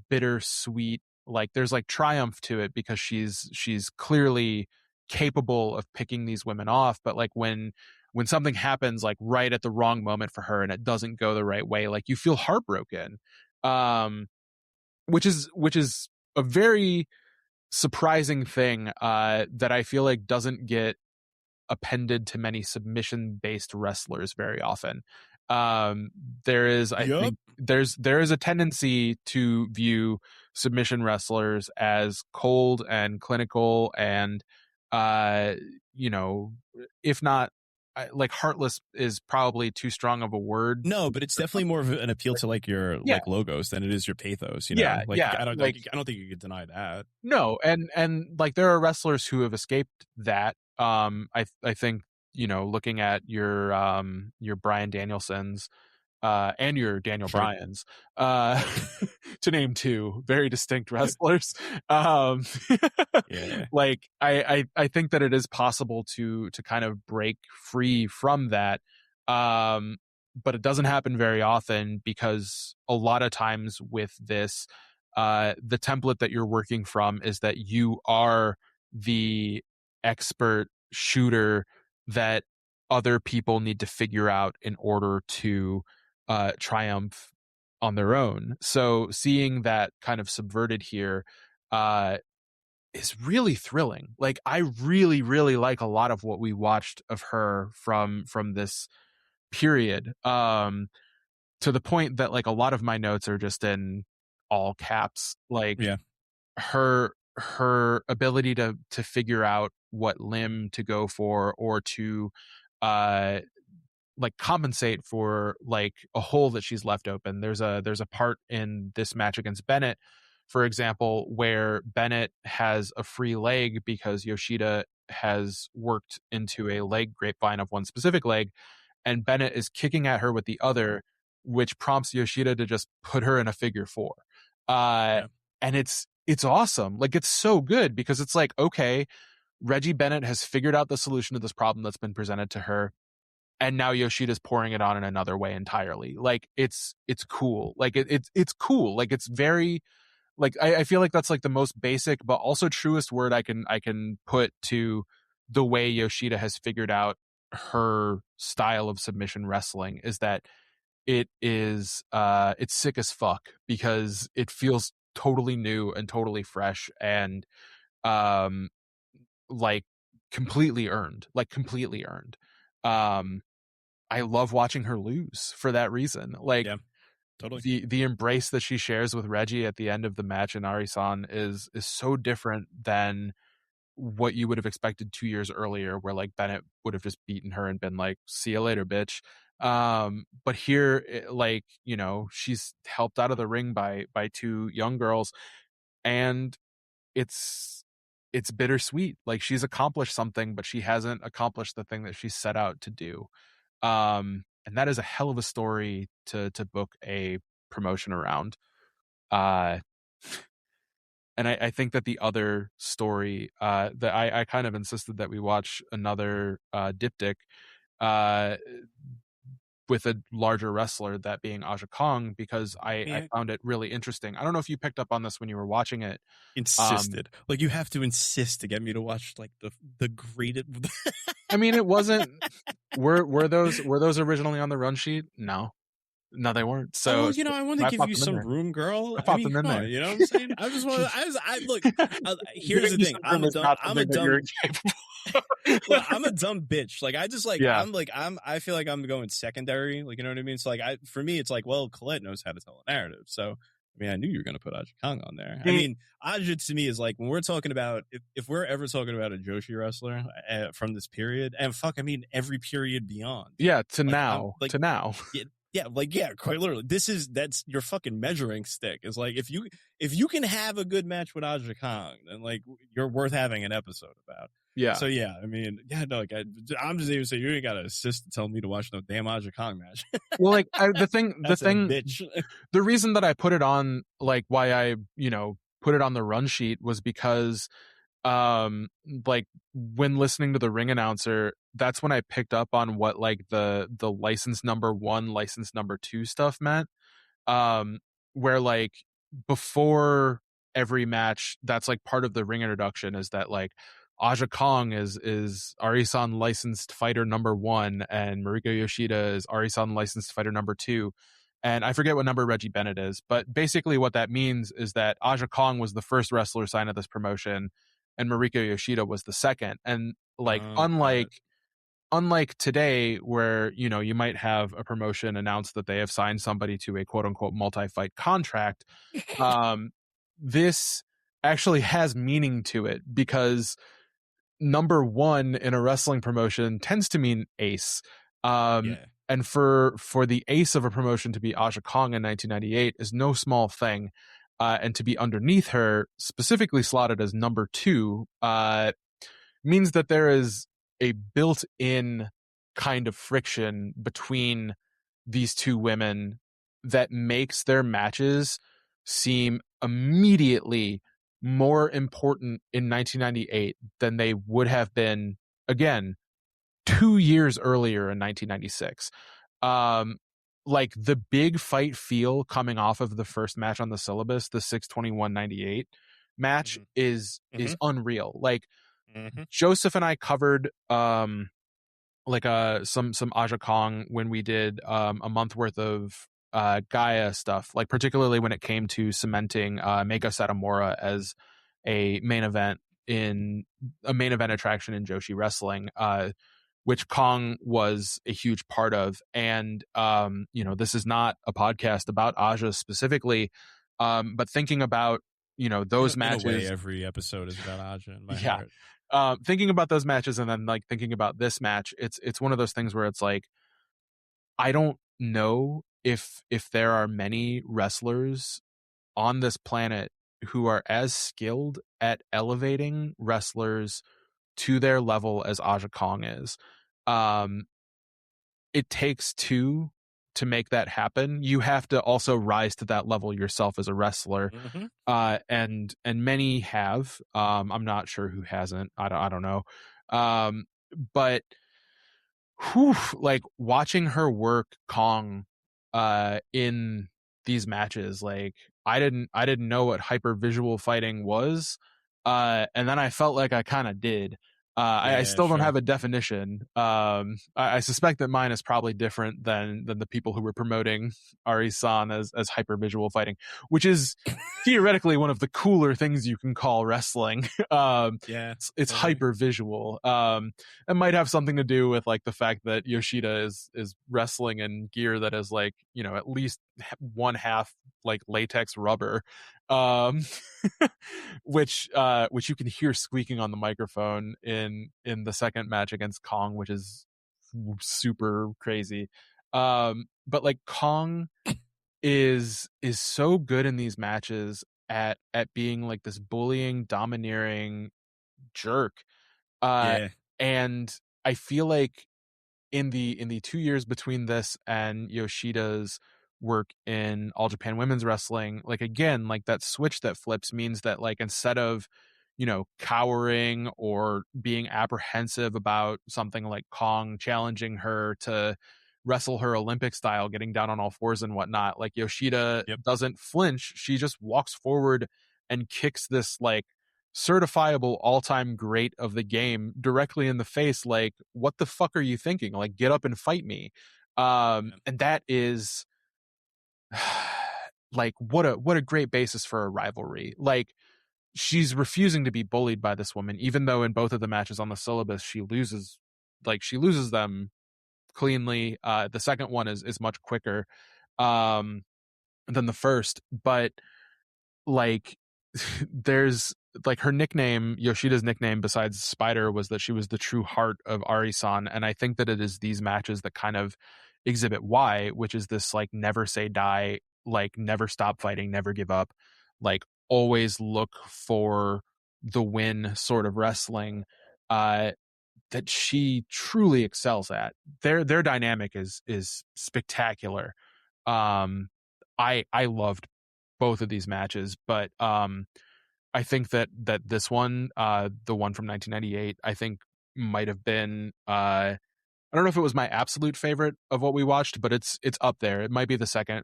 bittersweet, like there's like triumph to it because she's clearly capable of picking these women off, but like when something happens like right at the wrong moment for her and it doesn't go the right way, like you feel heartbroken. Which is a very surprising thing that I feel like doesn't get appended to many submission-based wrestlers very often. There is, I think, there is a tendency to view submission wrestlers as cold and clinical, and if not, like heartless is probably too strong of a word. No, but it's definitely more of an appeal to like your like logos than it is your pathos. You know, I don't think you could deny that. No, and like there are wrestlers who have escaped that. I think looking at your Bryan Danielsons and your Daniel Bryans, to name 2 very distinct wrestlers. Like I think that it is possible to kind of break free from that. But it doesn't happen very often because a lot of times with this, the template that you're working from is that you are the expert shooter that other people need to figure out in order to triumph on their own. So seeing that kind of subverted here is really thrilling. Like I really, really like a lot of what we watched of her from this period, to the point that like a lot of my notes are just in all caps. Like her ability to figure out what limb to go for, or to like compensate for like a hole that she's left open. There's a part in this match against Bennett, for example, where Bennett has a free leg because Yoshida has worked into a leg grapevine of one specific leg, and Bennett is kicking at her with the other, which prompts Yoshida to just put her in a figure 4. And it's awesome. Like it's so good because it's like, okay, Reggie Bennett has figured out the solution to this problem that's been presented to her, and now Yoshida's pouring it on in another way entirely. Like it's cool. Like it's cool. Like it's very, like I feel like that's like the most basic but also truest word I can put to the way Yoshida has figured out her style of submission wrestling, is that it is it's sick as fuck because it feels totally new and totally fresh and like completely earned. I love watching her lose for that reason. Like totally. The embrace that she shares with Reggie at the end of the match in Arison is so different than what you would have expected 2 years earlier, where like Bennett would have just beaten her and been like, see you later, bitch. But here, like, she's helped out of the ring by 2 young girls, and it's bittersweet. Like she's accomplished something, but she hasn't accomplished the thing that she set out to do. And that is a hell of a story to book a promotion around. And I think that the other story that I kind of insisted that we watch another diptych with a larger wrestler, that being Aja Kong, because I found it really interesting. I don't know if you picked up on this when you were watching it. Insisted. Like you have to insist to get me to watch like the greatest. I mean, it wasn't. Were those originally on the run sheet? No, they weren't. So I want to give you some room, girl. I popped them in there. You know what I'm saying? I just want. Look. Here's the thing. I'm a dumb. Well, I'm a dumb bitch. Like I just like I feel like I'm going secondary. Like you know what I mean? So like for me, it's like, well, Colette knows how to tell a narrative. So I mean, I knew you were going to put Aja Kong on there. I mean, Aja to me is like when we're talking about if we're ever talking about a joshi wrestler from this period, and fuck, I mean every period beyond. Yeah, to like, now. like, to now. Yeah, like, yeah, quite literally. That's your fucking measuring stick. It's like, if you can have a good match with Aja Kong, then like you're worth having an episode about. Yeah. So yeah, I mean, yeah, no, like I'm just even saying, you ain't got to assist to tell me to watch no damn Aja Kong match. Well, like the That's a thing, bitch. the reason that I put it on, like why I, put it on the run sheet was because, like when listening to the ring announcer, that's when I picked up on what like the license number 1, license number 2 stuff meant. Where like before every match, that's like part of the ring introduction, is that like Aja Kong is Arison licensed fighter number 1, and Mariko Yoshida is Arison licensed fighter number 2. And I forget what number Reggie Bennett is, but basically what that means is that Aja Kong was the first wrestler signed at this promotion, and Mariko Yoshida was the second. And like, unlike today, where you might have a promotion announce that they have signed somebody to a quote unquote multi-fight contract, this actually has meaning to it, because number 1 in a wrestling promotion tends to mean ace. And for the ace of a promotion to be Aja Kong in 1998 is no small thing. And to be underneath her, specifically slotted as number 2, means that there is a built-in kind of friction between these two women that makes their matches seem immediately more important in 1998 than they would have been, again, 2 years earlier in 1996. Like the big fight feel coming off of the first match on the syllabus, the 6/21/98 match, is unreal. Like Joseph and I covered some Aja Kong when we did a month worth of Gaia stuff, like particularly when it came to cementing Meiko Satomura as a main event attraction in Joshi wrestling, which Kong was a huge part of. And this is not a podcast about Aja specifically, but thinking about those matches. In a way, every episode is about Aja in my heart. Thinking about those matches and then like thinking about this match, it's one of those things where it's like, I don't know if there are many wrestlers on this planet who are as skilled at elevating wrestlers to their level as Aja Kong is. It takes 2 to make that happen. You have to also rise to that level yourself as a wrestler. And many have. I'm not sure who hasn't. I don't know. But like watching her work Kong in these matches, like I didn't know what hyper visual fighting was, and then I felt like I kind of did. I still don't have a definition. I suspect that mine is probably different than the people who were promoting Arison as hyper visual fighting, which is theoretically one of the cooler things you can call wrestling. It's hyper visual. It might have something to do with like the fact that Yoshida is wrestling in gear that is like, at least 1/2 like latex rubber, which you can hear squeaking on the microphone in the second match against Kong, which is super crazy. But like Kong is so good in these matches at being like this bullying, domineering jerk. And I feel like in the 2 years between this and Yoshida's work in All Japan Women's Wrestling, like again, like that switch that flips means that like instead of cowering or being apprehensive about something like Kong challenging her to wrestle her Olympic style, getting down on all fours and whatnot, like Yoshida doesn't flinch. She just walks forward and kicks this like certifiable all-time great of the game directly in the face. Like, what the fuck are you thinking? Like, get up and fight me. And that is like what a great basis for a rivalry. Like, she's refusing to be bullied by this woman, even though in both of the matches on the syllabus she loses them cleanly. The second one is much quicker than the first, but like there's like her nickname, Yoshida's nickname besides Spider, was that she was the true heart of Arison, and I think that it is these matches that kind of Exhibit Y, which is this like never say die, like never stop fighting, never give up, like always look for the win sort of wrestling, that she truly excels at. Their dynamic is spectacular. I loved both of these matches, but I think that this one, the one from 1998, I think might have been I don't know if it was my absolute favorite of what we watched, but it's up there. It might be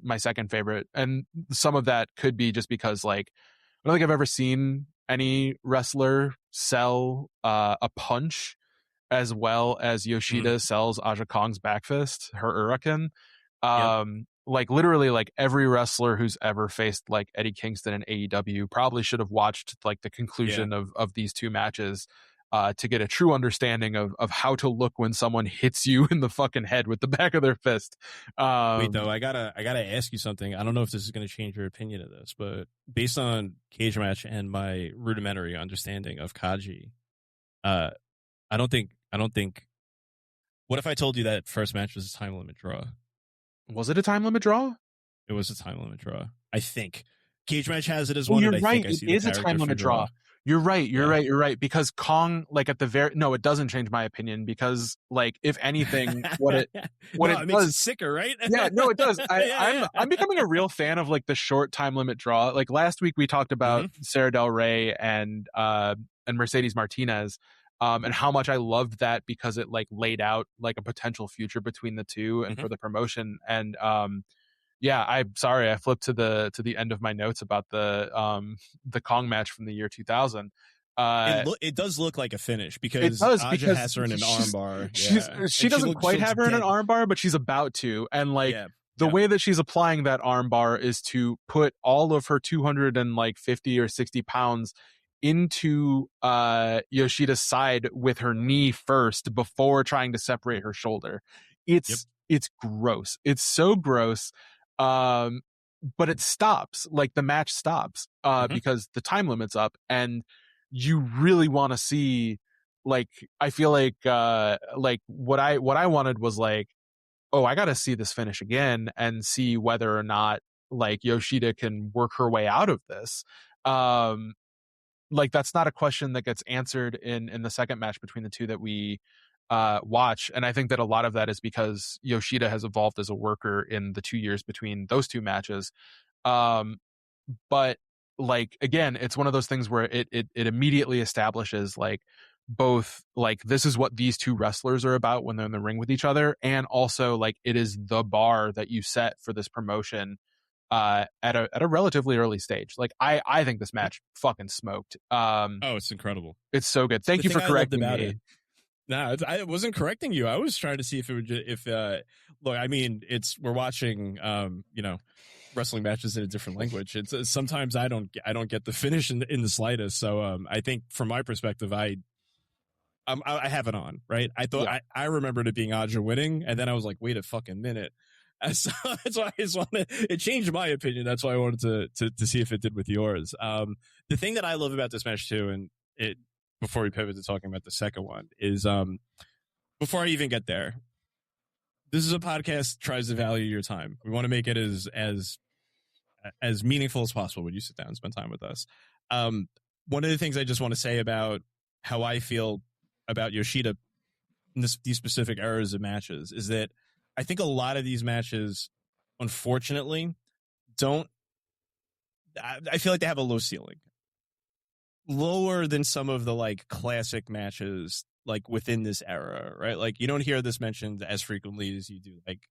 my second favorite, and some of that could be just because like I don't think I've ever seen any wrestler sell a punch as well as Yoshida sells Aja Kong's back fist, her Hurricane. Like literally like every wrestler who's ever faced like Eddie Kingston in AEW probably should have watched like the conclusion of these two matches to get a true understanding of how to look when someone hits you in the fucking head with the back of their fist. Wait, though, I gotta ask you something. I don't know if this is going to change your opinion of this, but based on Cage Match and my rudimentary understanding of Kaji, I don't think. What if I told you that first match was a time limit draw? Was it a time limit draw? It was a time limit draw. I think Cage Match has it as one. You're right. It is a time limit draw. You're right. You're right. Because Kong, like at the very no, it doesn't change my opinion because, like, if anything, it makes it sicker, right? Yeah, no, it does. I'm becoming a real fan of like the short time limit draw. Like last week we talked about Sarah Del Rey and Mercedes Martinez. And how much I loved that because it like laid out like a potential future between the two and for the promotion. And yeah, I'm sorry, I flipped to the end of my notes about the Kong match from the year 2000. It does look like a finish because Aja has her in an armbar. She doesn't quite have her in an armbar, but she's about to. And like the way that she's applying that armbar is to put all of her 250 or 60 pounds into Yoshida's side with her knee first before trying to separate her shoulder. It's gross. It's so gross. But it stops. Like the match stops because the time limit's up, and you really want to see. Like I feel like what I wanted was like, oh, I got to see this finish again and see whether or not like Yoshida can work her way out of this. Like that's not a question that gets answered in the second match between the two that we watch. And I think that a lot of that is because Yoshida has evolved as a worker in the 2 years between those two matches. But like, again, it's one of those things where it immediately establishes like both like this is what these two wrestlers are about when they're in the ring with each other. And also like it is the bar that you set for this promotion at a relatively early stage. Like I think this match fucking smoked. It's incredible. It's so good. Thank you for correcting me. No, I wasn't correcting you. I was trying to see if it would look, I mean, we're watching wrestling matches in a different language. It's sometimes I don't get the finish in the slightest. So I think from my perspective I have it on, right? I thought I remembered it being Aja winning, and then I was like, wait a fucking minute. So that's why I just wanted, it changed my opinion. That's why I wanted to see if it did with yours. The thing that I love about this match too, and it before we pivot to talking about the second one, is before I even get there, this is a podcast tries to value your time. We want to make it as meaningful as possible when you sit down and spend time with us. One of the things I just want to say about how I feel about Yoshida in these specific eras of matches is that I think a lot of these matches, unfortunately, I feel like they have a low ceiling. Lower than some of the like classic matches like within this era, right? Like you don't hear this mentioned as frequently as you do like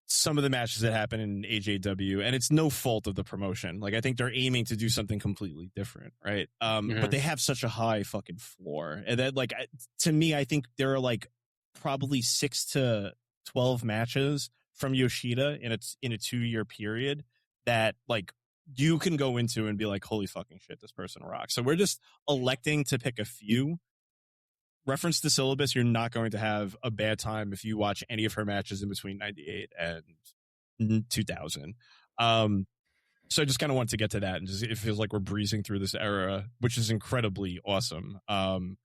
some of the matches that happen in AJW, and it's no fault of the promotion. Like I think they're aiming to do something completely different, right? But they have such a high fucking floor. And that like to me, I think there are like probably 6 to 12 matches from Yoshida in a 2-year period that like you can go into and be like, holy fucking shit, this person rocks. So we're just electing to pick a few. Reference the syllabus, you're not going to have a bad time if you watch any of her matches in between 98 and 2000. So I just kind of want to get to that, and just it feels like we're breezing through this era, which is incredibly awesome. From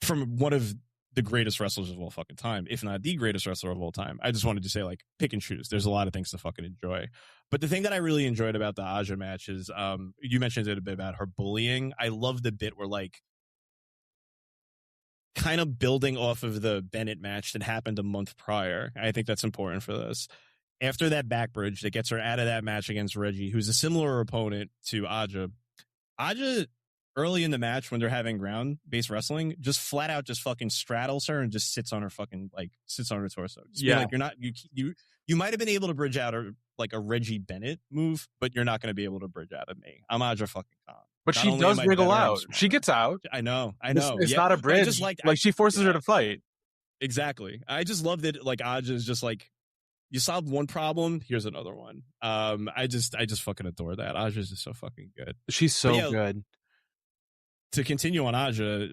one of the greatest wrestlers of all fucking time, if not the greatest wrestler of all time. I just wanted to say, like, pick and choose. There's a lot of things to fucking enjoy. But the thing that I really enjoyed about the Aja match is, you mentioned it a bit about her bullying. I love the bit where, like, kind of building off of the Bennett match that happened a month prior. I think that's important for this. After that back bridge that gets her out of that match against Reggie, who's a similar opponent to Aja, early in the match when they're having ground-based wrestling, just flat out just fucking straddles her and just sits on her torso. Just be like, you might have been able to bridge out like a Reggie Bennett move, but you're not going to be able to bridge out of me. I'm Aja fucking Kong. But she does wriggle out. She gets out. I know. It's not a bridge. Like she forces her to fight. Exactly. I just love that. Like Aja is just like, you solved one problem, here's another one. I just fucking adore that. Aja's just so fucking good. She's so good. To continue on Aja,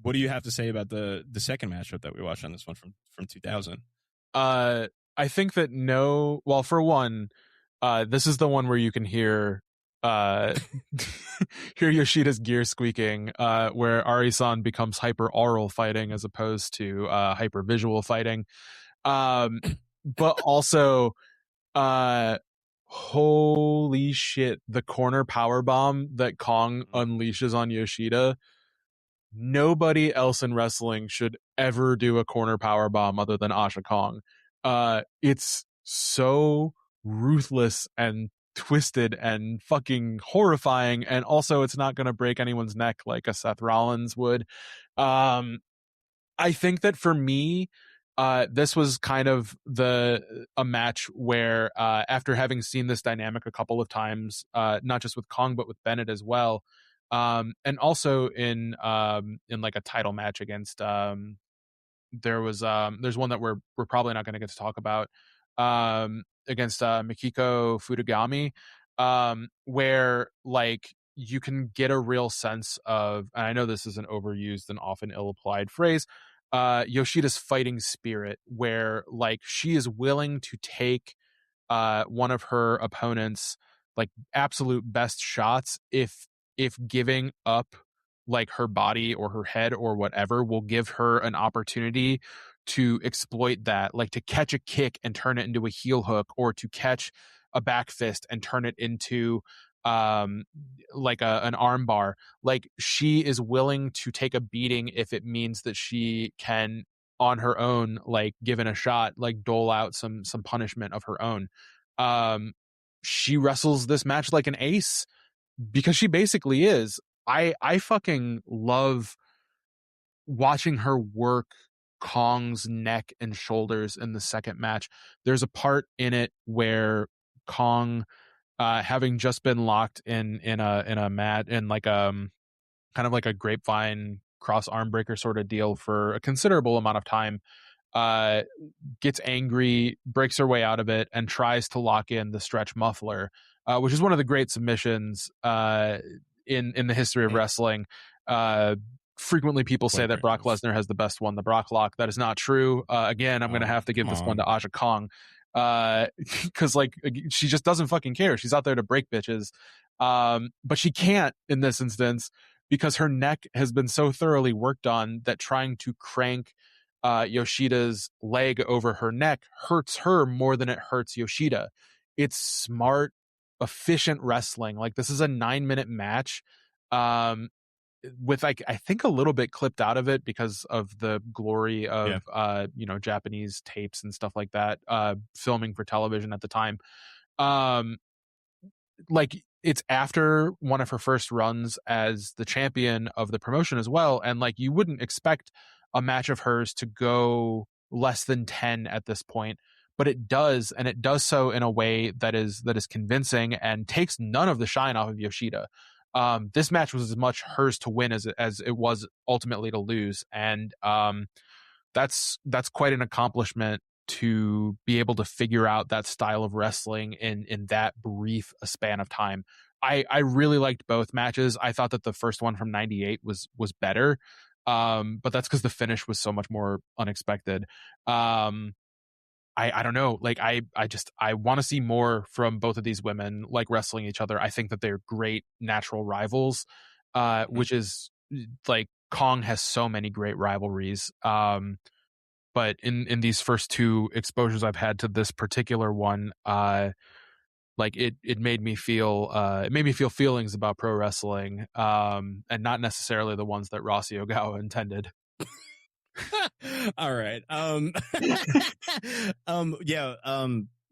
what do you have to say about the second matchup that we watched on this one from 2000? I think that for one, this is the one where you can hear Yoshida's gear squeaking, where Arison becomes hyper oral fighting as opposed to hyper visual fighting. But also, holy shit, the corner power bomb that Kong unleashes on Yoshida. Nobody else in wrestling should ever do a corner power bomb other than Asha Kong. It's so ruthless and twisted and fucking horrifying, and also it's not going to break anyone's neck like a Seth Rollins would. I think that for me, this was kind of a match where, after having seen this dynamic a couple of times, not just with Kong but with Bennett as well, and also in like a title match against, there's one that we're probably not going to get to talk about, against Mikiko Fudagami, where like you can get a real sense of, and I know this is an overused and often ill-applied phrase, Yoshida's fighting spirit, where like she is willing to take one of her opponent's like absolute best shots if giving up like her body or her head or whatever will give her an opportunity to exploit that, like to catch a kick and turn it into a heel hook, or to catch a back fist and turn it into like an arm bar. Like she is willing to take a beating if it means that she can on her own, like given a shot, like dole out some punishment of her own. She wrestles this match like an ace because she basically is. I fucking love watching her work Kong's neck and shoulders in the second match. There's a part in it where Kong, having just been locked in a mat in like kind of like a grapevine cross arm breaker sort of deal for a considerable amount of time, gets angry, breaks her way out of it, and tries to lock in the stretch muffler, which is one of the great submissions in the history of wrestling. Frequently people say that Brock Lesnar has the best one, the Brock Lock. That is not true. Again, I'm going to have to give this one to Asha Kong, because like she just doesn't fucking care. She's out there to break bitches, but she can't in this instance because her neck has been so thoroughly worked on that trying to crank Yoshida's leg over her neck hurts her more than it hurts Yoshida. It's smart, efficient wrestling. Like this is a 9-minute match, with like I think a little bit clipped out of it because of the glory of Japanese tapes and stuff like that, filming for television at the time. Like it's after one of her first runs as the champion of the promotion as well, and like you wouldn't expect a match of hers to go less than 10 at this point, but it does, and it does so in a way that is convincing and takes none of the shine off of Yoshida. This match was as much hers to win as it was ultimately to lose, and that's quite an accomplishment to be able to figure out that style of wrestling in that brief a span of time. I really liked both matches. I thought that the first one from '98 was better, but that's because the finish was so much more unexpected. I don't know. Like I want to see more from both of these women, like wrestling each other. I think that they're great natural rivals, which is like Kong has so many great rivalries. But in these first two exposures I've had to this particular one, like it made me feel feelings about pro wrestling, and not necessarily the ones that Rossi Ogawa intended. All right.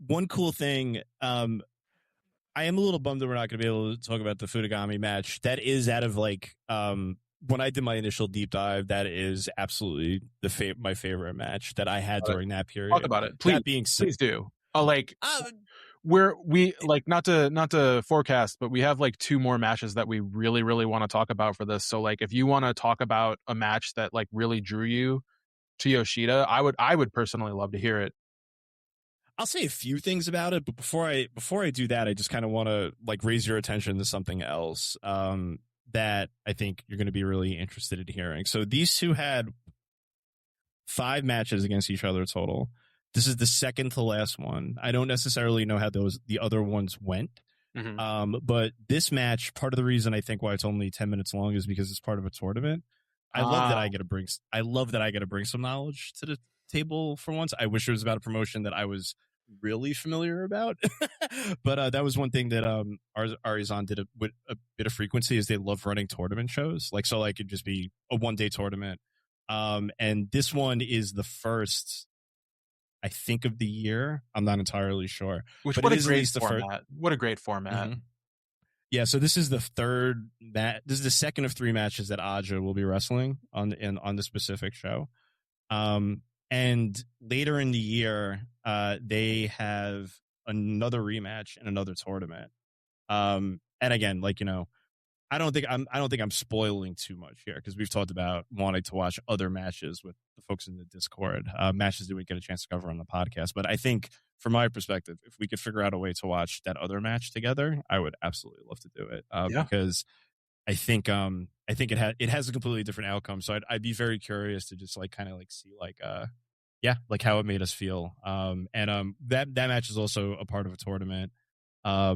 One cool thing. I am a little bummed that we're not going to be able to talk about the Fudagami match. That is out of like when I did my initial deep dive, that is absolutely my favorite match that I had during that period. Talk about it, please. That being said, please do. We like not to forecast, but we have like two more matches that we really, really want to talk about for this. So like, if you want to talk about a match that like really drew you to Yoshida, I would personally love to hear it. I'll say a few things about it, but before I do that, I just kind of want to like raise your attention to something else that I think you're going to be really interested in hearing. So these two had 5 matches against each other total. This is the second to last one. I don't necessarily know how the other ones went. Mm-hmm. But this match, part of the reason I think why it's only 10 minutes long is because it's part of a tournament. I love that I get to bring some knowledge to the table for once. I wish it was about a promotion that I was really familiar about. But that was one thing that Arison did with a bit of frequency is they love running tournament shows. Like, so like it'd just be a 1-day tournament. And this one is the first, I think, of the year. I'm not entirely sure. What a great format. What a great format. Mm-hmm. Yeah, so this is the third match. This is the second of 3 matches that Aja will be wrestling on the specific show. And later in the year, they have another rematch and another tournament. And again, like, you know, I don't think I'm spoiling too much here because we've talked about wanting to watch other matches with the folks in the Discord, matches that we get a chance to cover on the podcast. But I think, from my perspective, if we could figure out a way to watch that other match together, I would absolutely love to do it because I think it has a completely different outcome. So I'd be very curious to just like kind of like see like like how it made us feel. That match is also a part of a tournament. I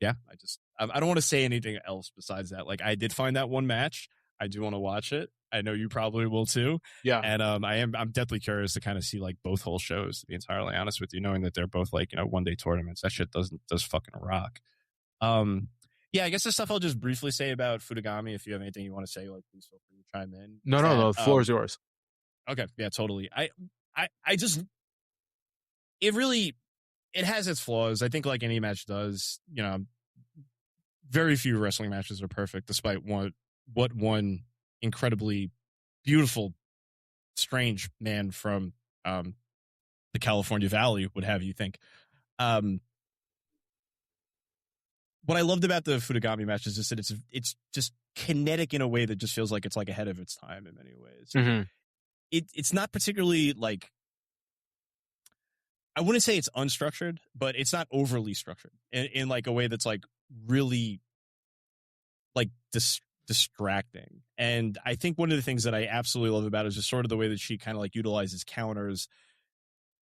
don't want to say anything else besides that. Like, I did find that one match. I do want to watch it. I know you probably will too. Yeah. And I'm definitely curious to kind of see like both whole shows, to be entirely honest with you, knowing that they're both like, you know, 1-day tournaments. That shit does fucking rock. Yeah, I guess the stuff I'll just briefly say about Fudagami. If you have anything you want to say, like, please feel free to chime in. No, the floor is yours. Okay, yeah, totally. I just, it has its flaws. I think like any match does, you know, very few wrestling matches are perfect, despite what one incredibly beautiful, strange man from the California Valley would have you think. What I loved about the Fudagami match is just that it's just kinetic in a way that just feels like it's like ahead of its time in many ways. Mm-hmm. It's not particularly like, I wouldn't say it's unstructured, but it's not overly structured in like a way that's like really like distracting. And I think one of the things that I absolutely love about it is just sort of the way that she kind of like utilizes counters.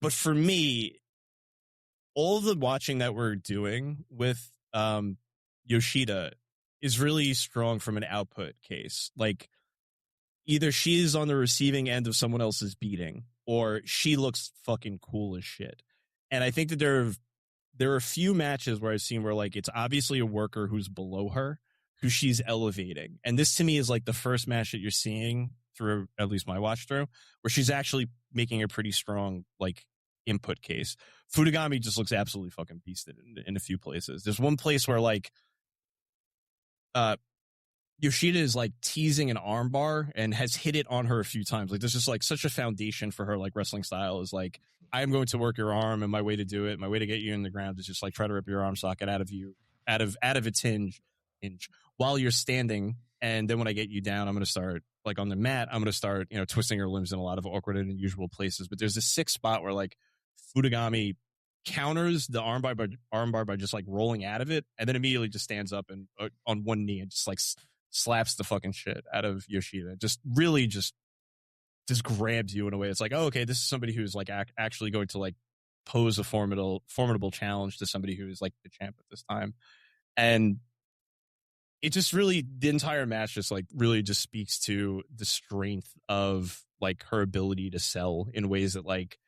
But for me, all of the watching that we're doing with Yoshida is really strong from an output case. Like, either she is on the receiving end of someone else's beating, or she looks fucking cool as shit. And I think that there are a few matches where I've seen where like it's obviously a worker who's below her, who she's elevating. And this to me is like the first match that you're seeing through at least my watch through, where she's actually making a pretty strong like input case. Fudagami just looks absolutely fucking beasted in a few places. There's one place where like Yoshida is like teasing an armbar and has hit it on her a few times. Like, there's just like such a foundation for her like wrestling style is like, I am going to work your arm, and my way to do it, my way to get you in the ground is just like try to rip your arm socket out of you, out of its hinge while you're standing. And then when I get you down, I'm going to start like on the mat. I'm going to start, you know, twisting her limbs in a lot of awkward and unusual places. But there's this sick spot where like Fudagami counters the armbar by just like rolling out of it, and then immediately just stands up and on one knee and just like slaps the fucking shit out of Yoshida. Just really just grabs you in a way. It's like, oh, okay, this is somebody who's like actually going to like pose a formidable challenge to somebody who is like the champ at this time. And it just really, the entire match just like really just speaks to the strength of like her ability to sell in ways that like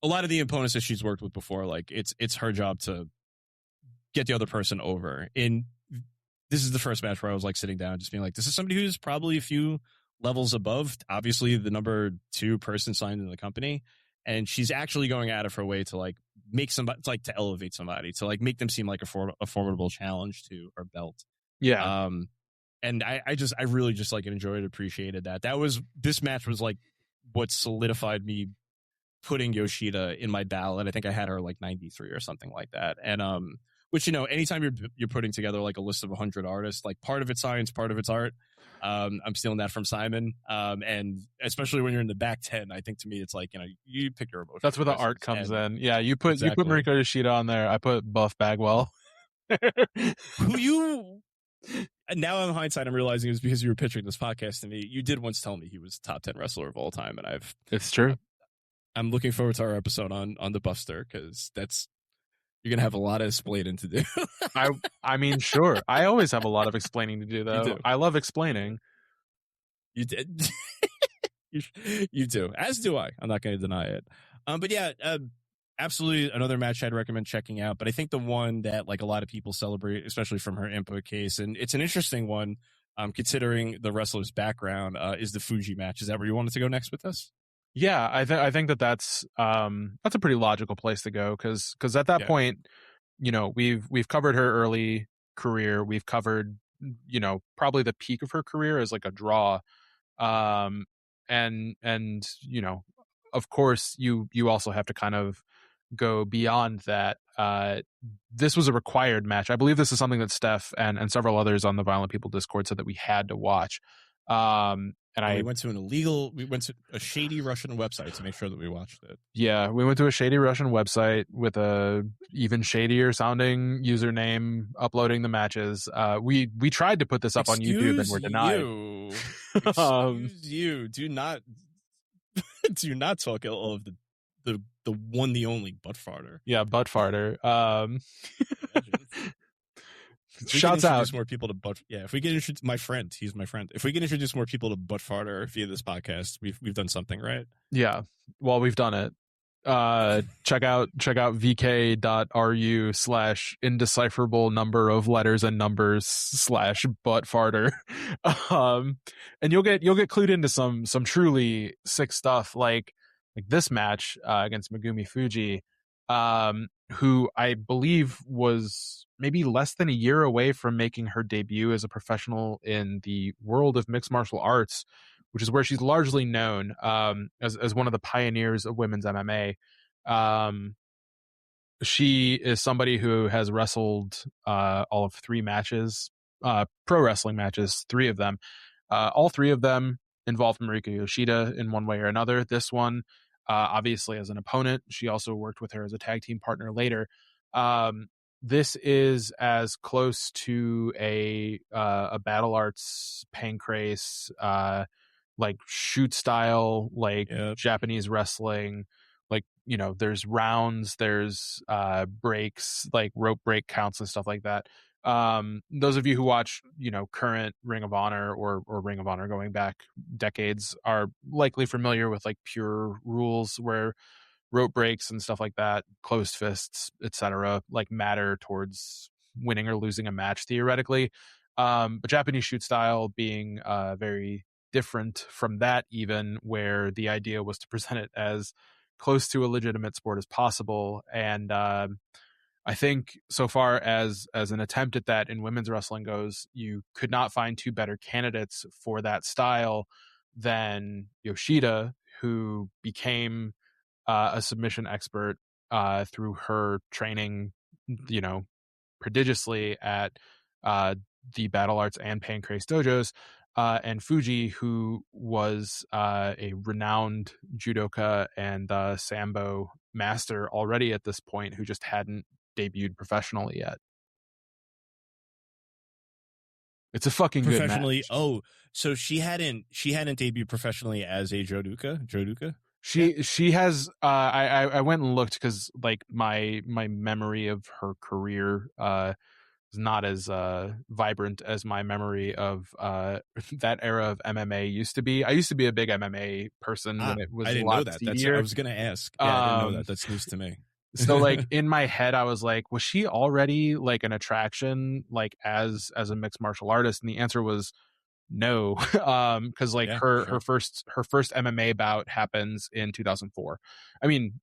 a lot of the opponents that she's worked with before, like it's her job to get the other person over. And this is the first match where I was like sitting down, just being like, this is somebody who's probably a few levels above, obviously the number 2 person signed in the company. And she's actually going out of her way to like make somebody, like to elevate somebody, to like make them seem like a formidable challenge to her belt. Yeah. And I really just like enjoyed, appreciated that. This match was like what solidified me putting Yoshida in my ballot. I think I had her like 93 or something like that. And, which, you know, anytime you're putting together like a list of 100 artists, like part of it's science, part of it's art. I'm stealing that from Simon. And especially when you're in the back 10, I think to me, it's like, you know, you pick your emotion. That's where the art comes in. Yeah. You put Mariko Yoshida on there. I put Buff Bagwell. Now in hindsight, I'm realizing it was because you were pitching this podcast to me. You did once tell me he was top 10 wrestler of all time. And it's true. I'm looking forward to our episode on the Buster, because you're going to have a lot of explaining to do. I mean, sure. I always have a lot of explaining to do, though. Do. I love explaining. You did. you do. As do I. I'm not going to deny it. But yeah, absolutely another match I'd recommend checking out. But I think the one that like a lot of people celebrate, especially from her input case, and it's an interesting one, considering the wrestler's background, is the Fuji match. Is that where you wanted to go next with this? Yeah, I think that's a pretty logical place to go, because at that point, you know, we've covered her early career, we've covered, you know, probably the peak of her career as like a draw, and you know, of course you also have to kind of go beyond that. This was a required match. I believe this is something that Steph and several others on the Violent People Discord said that we had to watch. And we went to a shady Russian website to make sure that we watched it. Yeah, we went to a shady Russian website with a even shadier sounding username uploading the matches. We tried to put this up on YouTube and were denied. Excuse you. Do not talk ill of the one, the only butt farter. Yeah, butt farter. Shouts out more people to butt. Yeah, if we get introduced, my friend, he's my friend. If we can introduce more people to butt farter via this podcast, we've done something right. Yeah, well, we've done it. Check out vk.ru/indecipherable number of letters and numbers /butt farter, and you'll get clued into some truly sick stuff like this match against Megumi Fuji, who I believe was maybe less than a year away from making her debut as a professional in the world of mixed martial arts, which is where she's largely known as one of the pioneers of women's MMA. She is somebody who has wrestled all of 3 matches, pro wrestling matches, 3 of them. All 3 of them involved Mariko Yoshida in one way or another. This one, obviously as an opponent. She also worked with her as a tag team partner later. This is as close to a battle arts pancrase, like shoot style, like Japanese wrestling, like, you know, there's rounds, there's breaks, like rope break counts and stuff like that. Those of you who watch, you know, current Ring of Honor or Ring of Honor going back decades are likely familiar with like pure rules where rope breaks and stuff like that, closed fists, etc., like matter towards winning or losing a match theoretically. But Japanese shoot style being very different from that, even, where the idea was to present it as close to a legitimate sport as possible. And I think so far as an attempt at that in women's wrestling goes, you could not find 2 better candidates for that style than Yoshida, who became a submission expert through her training, you know, prodigiously at the Battle Arts and Pancrase dojos, and Fuji, who was a renowned judoka and sambo master already at this point, who just hadn't debuted professionally yet. It's a fucking good match. Oh, so she hadn't debuted professionally as a Joduka? She has. I went and looked because like my memory of her career not as vibrant as my memory of that era of MMA used to be. I used to be a big MMA person when it was I a didn't lot know that. I was going to ask. Yeah, I didn't know that. That's news to me. So like in my head, I was like, was she already like an attraction, like as a mixed martial artist? And the answer was no. Cause like her first MMA bout happens in 2004. I mean,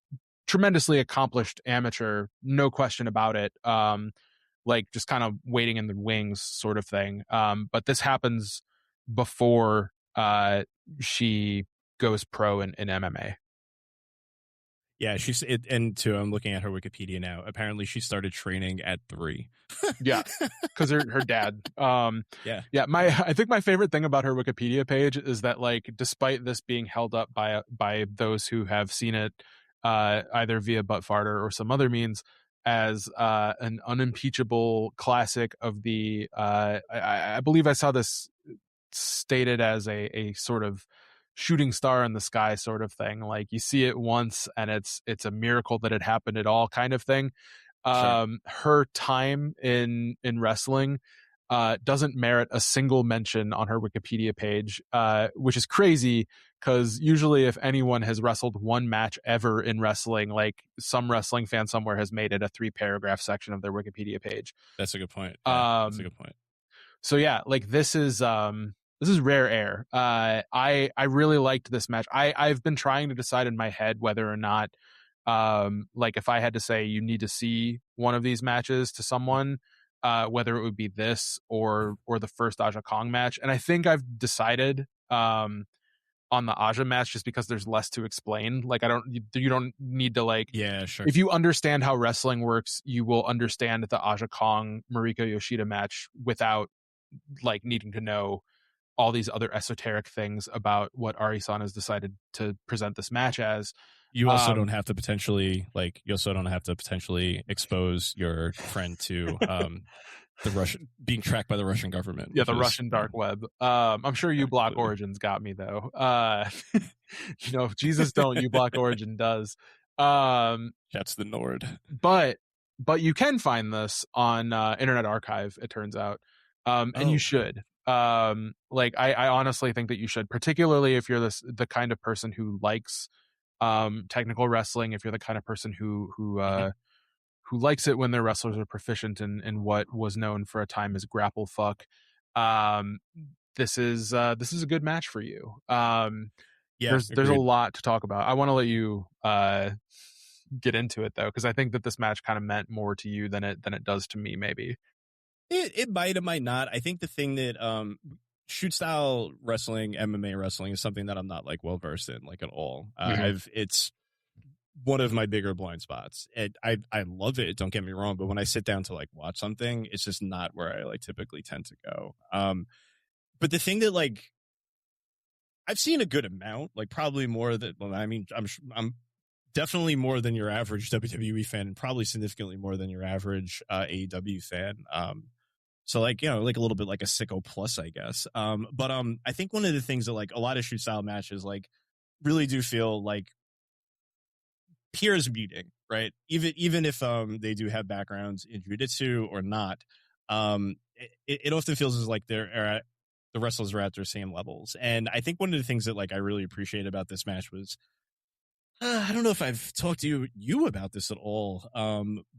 tremendously accomplished amateur, no question about it. Like just kind of waiting in the wings sort of thing. But this happens before she goes pro in MMA. Yeah, and too, I'm looking at her Wikipedia now. Apparently, she started training at 3. Yeah, because her dad. Yeah. I think my favorite thing about her Wikipedia page is that, like, despite this being held up by those who have seen it either via butt farter or some other means as an unimpeachable classic of the, I believe I saw this stated as a sort of shooting star in the sky sort of thing. Like you see it once and it's a miracle that it happened at all kind of thing. Her time in wrestling doesn't merit a single mention on her Wikipedia page, which is crazy because usually if anyone has wrestled one match ever in wrestling, like some wrestling fan somewhere has made it a 3-paragraph section of their Wikipedia page. That's a good point. That's a good point. So yeah, like this is rare air. I really liked this match. I've been trying to decide in my head whether or not, like if I had to say you need to see one of these matches to someone, whether it would be this or the first Aja Kong match. And I think I've decided, on the Aja match just because there's less to explain. Like you don't need to like, yeah, sure. If you understand how wrestling works, you will understand the Aja Kong Mariko Yoshida match without like needing to know all these other esoteric things about what Arison has decided to present this match as. You also don't have to potentially expose your friend to the Russian being tracked by the Russian government. Yeah, the Russian dark web. I'm sure you Block Origins got me though. If Jesus don't, you Block Origin does. That's the Nord. But you can find this on Internet Archive, it turns out. And you should. Like I honestly think that you should, particularly if you're the kind of person who likes technical wrestling, if you're the kind of person who likes it when their wrestlers are proficient in what was known for a time as grapple fuck. This is a good match for you. There's a lot to talk about. I want to let you get into it though, because I think that this match kind of meant more to you than it does to me, maybe. It might, it might not. I think the thing that shoot style wrestling, MMA wrestling is something that I'm not like well versed in, like at all. It's one of my bigger blind spots. I love it. Don't get me wrong, but when I sit down to like watch something, it's just not where I like typically tend to go. But the thing that like I've seen a good amount, like probably more than, well, I mean, I'm definitely more than your average WWE fan, and probably significantly more than your average AEW fan. So like, like a little bit like a sicko plus, I guess. But I think one of the things that like a lot of shoot style matches like really do feel like peers meeting, right? Even if they do have backgrounds in jiu-jitsu or not, it often feels as like the wrestlers are at their same levels. And I think one of the things that like I really appreciate about this match was, I don't know if I've talked to you about this at all,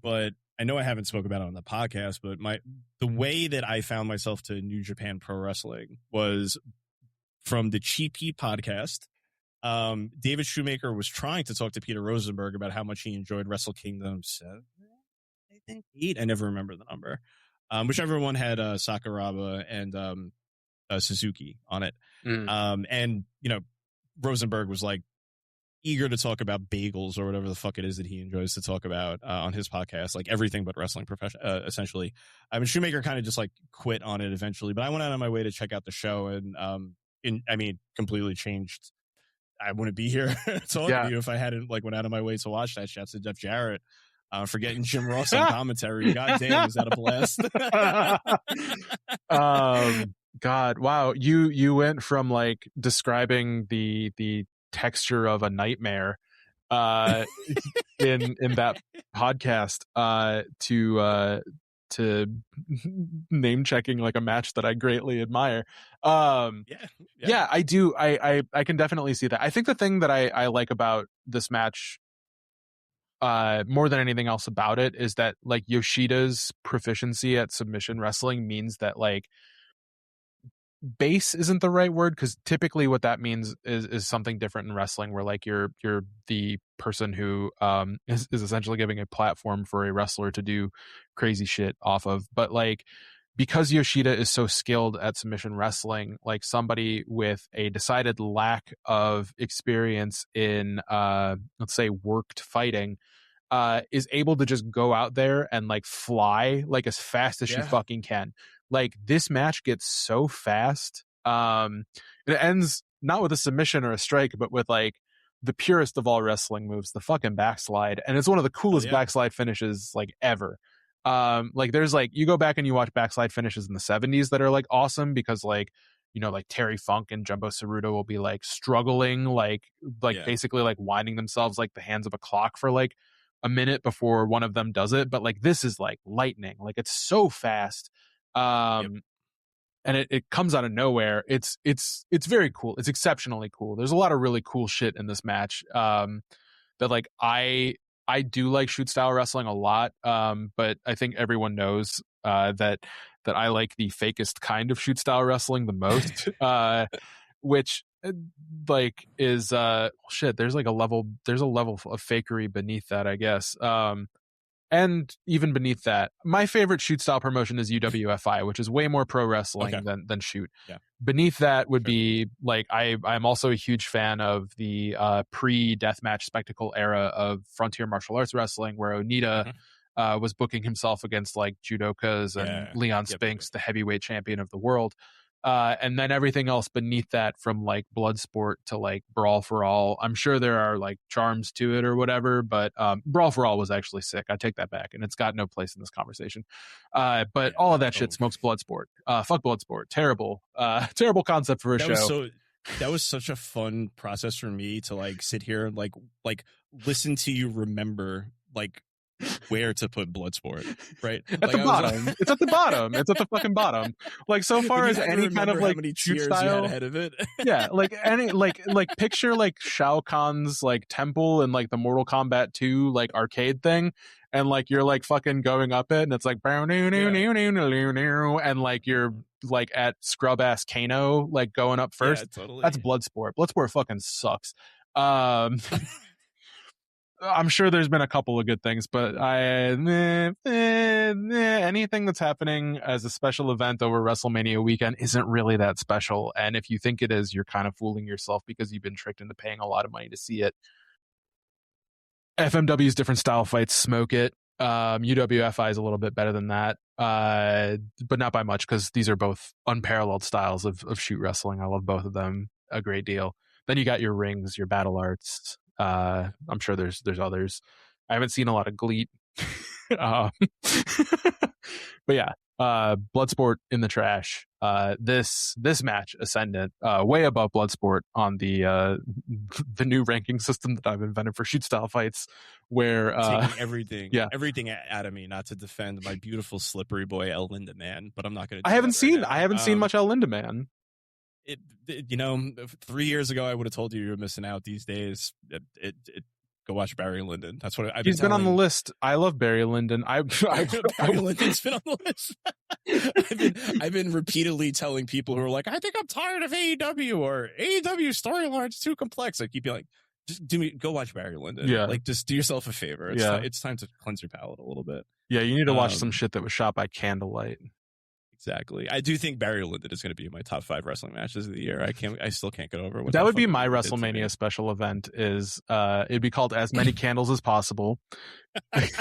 but I know I haven't spoken about it on the podcast, but the way that I found myself to New Japan Pro Wrestling was from the Cheap Heat podcast. David Shoemaker was trying to talk to Peter Rosenberg about how much he enjoyed Wrestle Kingdom 7, I think 8. I never remember the number. Whichever one had Sakuraba and Suzuki on it. And, Rosenberg was like eager to talk about bagels or whatever the fuck it is that he enjoys to talk about on his podcast, like everything but wrestling essentially. I mean, Shoemaker kind of just like quit on it eventually, but I went out on my way to check out the show and, completely changed. I wouldn't be here talking to you if I hadn't like went out of my way to watch that. Shouts to Jeff Jarrett for getting Jim Ross on commentary. God damn, is that a blast? God, wow. You went from like describing the texture of a nightmare in that podcast to name checking like a match that I greatly admire. Yeah. I do. I can definitely see that. I think the thing that I like about this match more than anything else about it is that like Yoshida's proficiency at submission wrestling means that like base isn't the right word, because typically what that means is something different in wrestling, where like you're the person who is essentially giving a platform for a wrestler to do crazy shit off of. But like, because Yoshida is so skilled at submission wrestling, like somebody with a decided lack of experience in let's say worked fighting is able to just go out there and like fly like as fast as she fucking can. Like this match gets so fast. It ends not with a submission or a strike, but with like the purest of all wrestling moves, the fucking backslide. And it's one of the coolest backslide finishes like ever. Like there's like, you go back and you watch backslide finishes in the 70s that are like awesome, because like, you know, like Terry Funk and Jumbo Ceruto will be like struggling, like basically like winding themselves like the hands of a clock for like a minute before one of them does it. But like this is like lightning, like it's so fast. And it comes out of nowhere. It's very cool. It's exceptionally cool. There's a lot of really cool shit in this match. That like I do like shoot style wrestling a lot. But I think everyone knows that I like the fakest kind of shoot style wrestling the most. Which like is shit. There's a level of fakery beneath that, I guess. And even beneath that, my favorite shoot style promotion is UWFI, which is way more pro wrestling than shoot. Yeah. Beneath that would be like I'm also a huge fan of the pre-deathmatch spectacle era of frontier martial arts wrestling, where Onita was booking himself against like judokas and Leon Spinks, the heavyweight champion of the world. And then everything else beneath that, from like Bloodsport to like Brawl for All. I'm sure there are like charms to it or whatever, but Brawl for All was actually sick. I take that back, and it's got no place in this conversation. But all of that shit smokes Bloodsport. Fuck Bloodsport. Terrible. Terrible concept for a show. That was such a fun process for me to like sit here and like listen to you remember like where to put Bloodsport, right? At the bottom. It's at the bottom. It's at the fucking bottom. Like, so far as any kind of like shoot style ahead of it. Yeah, like any like picture like Shao Kahn's like temple and like the Mortal Kombat 2 like arcade thing, and like you're like fucking going up it, and it's like and like you're like at scrub ass Kano like going up first. Yeah, totally. That's Bloodsport. Bloodsport fucking sucks. I'm sure there's been a couple of good things, but anything that's happening as a special event over WrestleMania weekend isn't really that special. And if you think it is, you're kind of fooling yourself, because you've been tricked into paying a lot of money to see it. FMW's different style fights smoke it. UWFI is a little bit better than that, but not by much, because these are both unparalleled styles of shoot wrestling. I love both of them a great deal. Then you got your rings, your battle arts. I'm sure there's others. I haven't seen a lot of GLEAT. But yeah, Bloodsport in the trash. This match, Ascendant, way above Bloodsport on the new ranking system that I've invented for shoot style fights, where taking everything out of me not to defend my beautiful slippery boy El Lindaman, but I'm not going to. I haven't seen much El Lindaman. It, you know, 3 years ago I would have told you were missing out. These days, go watch Barry Lyndon. That's what He's been on the list. I love Barry Lyndon. Barry Lyndon's been on the list. I've been repeatedly telling people who are like, I think I'm tired of AEW, or AEW storyline's too complex. I keep being like, just go watch Barry Lyndon. Yeah. Like, just do yourself a favor. It's time to cleanse your palate a little bit. Yeah, you need to watch some shit that was shot by candlelight. Exactly. I do think Barry Lyndon is going to be in my top 5 wrestling matches of the year. I still can't get over what that would be my WrestleMania special event. Is it'd be called As Many Candles as Possible, and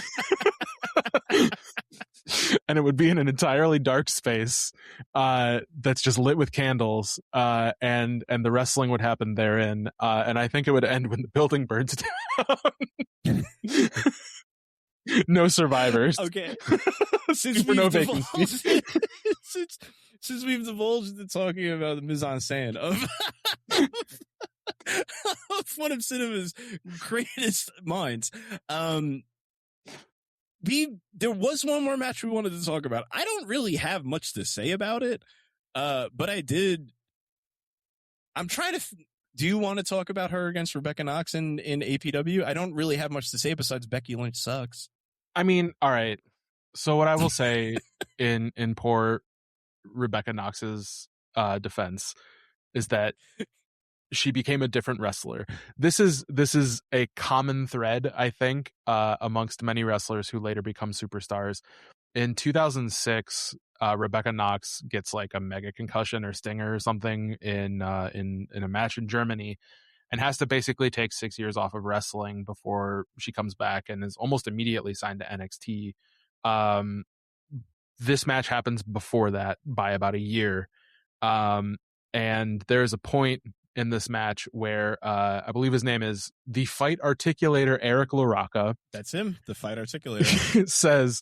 it would be in an entirely dark space that's just lit with candles, and the wrestling would happen therein, and I think it would end when the building burns down. No survivors. Okay. Since we've divulged into talking about the mise-en-scène of one of cinema's greatest minds, there was one more match we wanted to talk about. I don't really have much to say about it, but I did. I'm trying to. Do you want to talk about her against Rebecca Knox in APW? I don't really have much to say besides Becky Lynch sucks. I mean, all right. So what I will say in poor Rebecca Knox's defense is that she became a different wrestler. This is a common thread, I think, amongst many wrestlers who later become superstars. In 2006, Rebecca Knox gets like a mega concussion or stinger or something in a match in Germany, and has to basically take 6 years off of wrestling before she comes back, and is almost immediately signed to NXT. This match happens before that by about a year, and there's a point in this match where I believe his name is the Fight Articulator Eric LaRocca. That's him, the Fight Articulator. Says,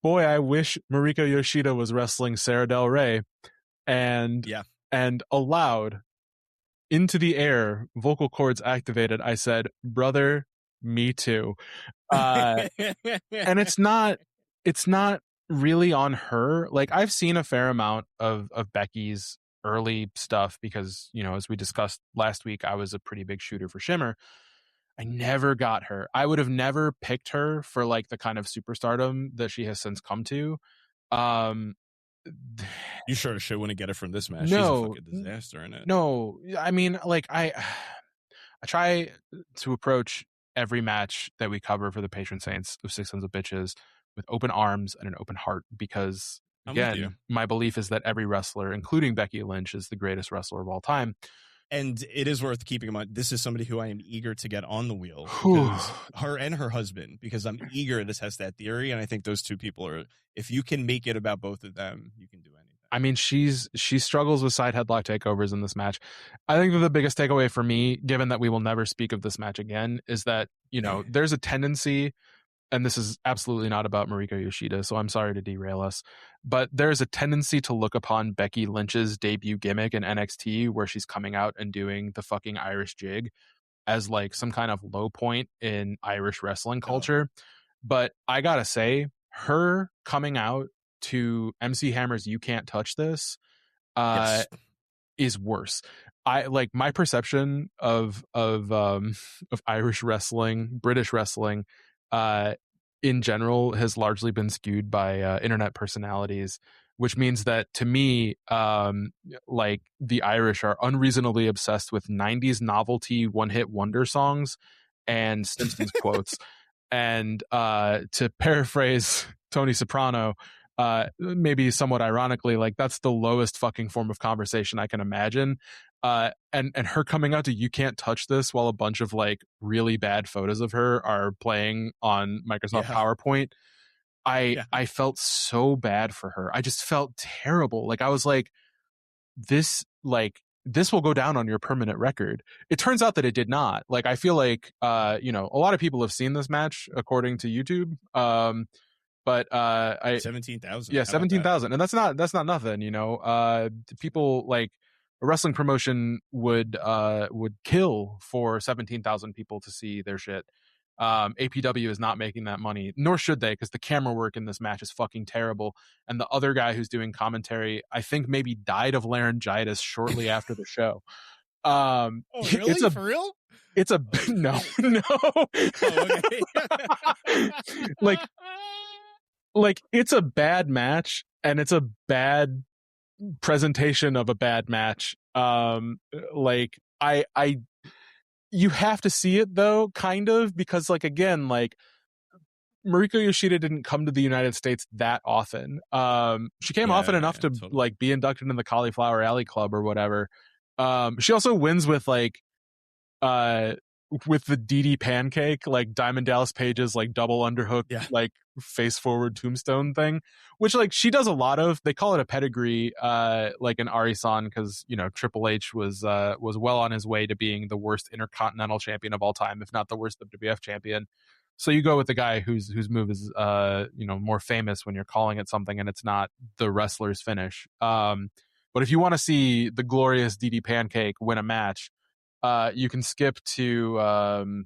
"Boy, I wish Mariko Yoshida was wrestling Sarah Del Rey," and aloud, into the air, vocal cords activated, I said, "Brother, me too." And it's not really on her. Like, I've seen a fair amount of Becky's early stuff because, you know, as we discussed last week, I was a pretty big shooter for Shimmer. I never got her. I would have never picked her for like the kind of superstardom that she has since come to. You sure as shit wouldn't get it from this match. No, she's a fucking disaster in it. No, I mean, like, I try to approach every match that we cover for the patron saints of Six Sons of Bitches with open arms and an open heart, because again, my belief is that every wrestler, including Becky Lynch, is the greatest wrestler of all time. And it is worth keeping in mind, this is somebody who I am eager to get on the wheel, because her and her husband, because I'm eager to test that theory. And I think those two people are, if you can make it about both of them, you can do anything. I mean, she struggles with side headlock takeovers in this match. I think that the biggest takeaway for me, given that we will never speak of this match again, is that, you know, there's a tendency, and this is absolutely not about Mariko Yoshida, so I'm sorry to derail us, but there's a tendency to look upon Becky Lynch's debut gimmick in NXT, where she's coming out and doing the fucking Irish jig, as like some kind of low point in Irish wrestling culture. But I gotta say, her coming out to MC Hammer's "You Can't Touch This" is worse. I like, my perception of Irish wrestling, British wrestling, in general, has largely been skewed by internet personalities, which means that to me, like, the Irish are unreasonably obsessed with 90s novelty one-hit wonder songs and Simpsons quotes. And to paraphrase Tony Soprano, maybe somewhat ironically, like, that's the lowest fucking form of conversation I can imagine. And her coming out to "You Can't Touch This" while a bunch of like really bad photos of her are playing on Microsoft PowerPoint. I felt so bad for her. I just felt terrible. Like, I was like, this will go down on your permanent record. It turns out that it did not. Like, I feel like, you know, a lot of people have seen this match according to YouTube. But 17,000. Yeah, 17,000. And that's not nothing, you know. People, like, a wrestling promotion would kill for 17,000 people to see their shit. APW is not making that money, nor should they, because the camera work in this match is fucking terrible. And the other guy who's doing commentary, I think, maybe died of laryngitis shortly after the show. Oh, really? For real? It's a no. Oh, okay. like it's a bad match, and it's a bad presentation of a bad match. Like, you have to see it though, kind of, because, like, again, like, Mariko Yoshida didn't come to the United States that often. She came often enough to totally, like, be inducted in the Cauliflower Alley Club or whatever. She also wins with like with the DD pancake, like Diamond Dallas Page's like double underhook, like face forward tombstone thing, which, like, she does a lot of. They call it a pedigree, like an Arison, because, you know, Triple H was well on his way to being the worst Intercontinental champion of all time, if not the worst WWF champion. So you go with the guy whose move is, you know, more famous when you're calling it something and it's not the wrestler's finish. But if you want to see the glorious DD pancake win a match, you can skip to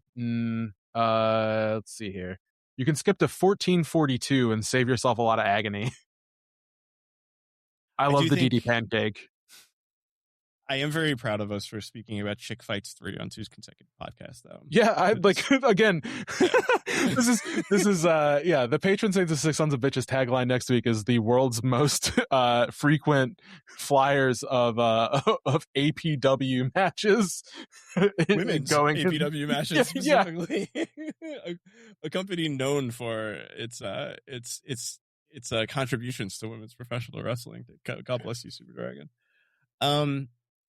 let's see here. You can skip to 1442 and save yourself a lot of agony. I love the DD pancake. I am very proud of us for speaking about Chick Fights 3 on 2's consecutive podcast, though. Yeah, I like again. this is the Patron Saints of Six Sons of Bitches tagline next week is the world's most frequent flyers of APW matches. Women's going APW matches specifically. A company known for its contributions to women's professional wrestling. God bless you, Super Dragon.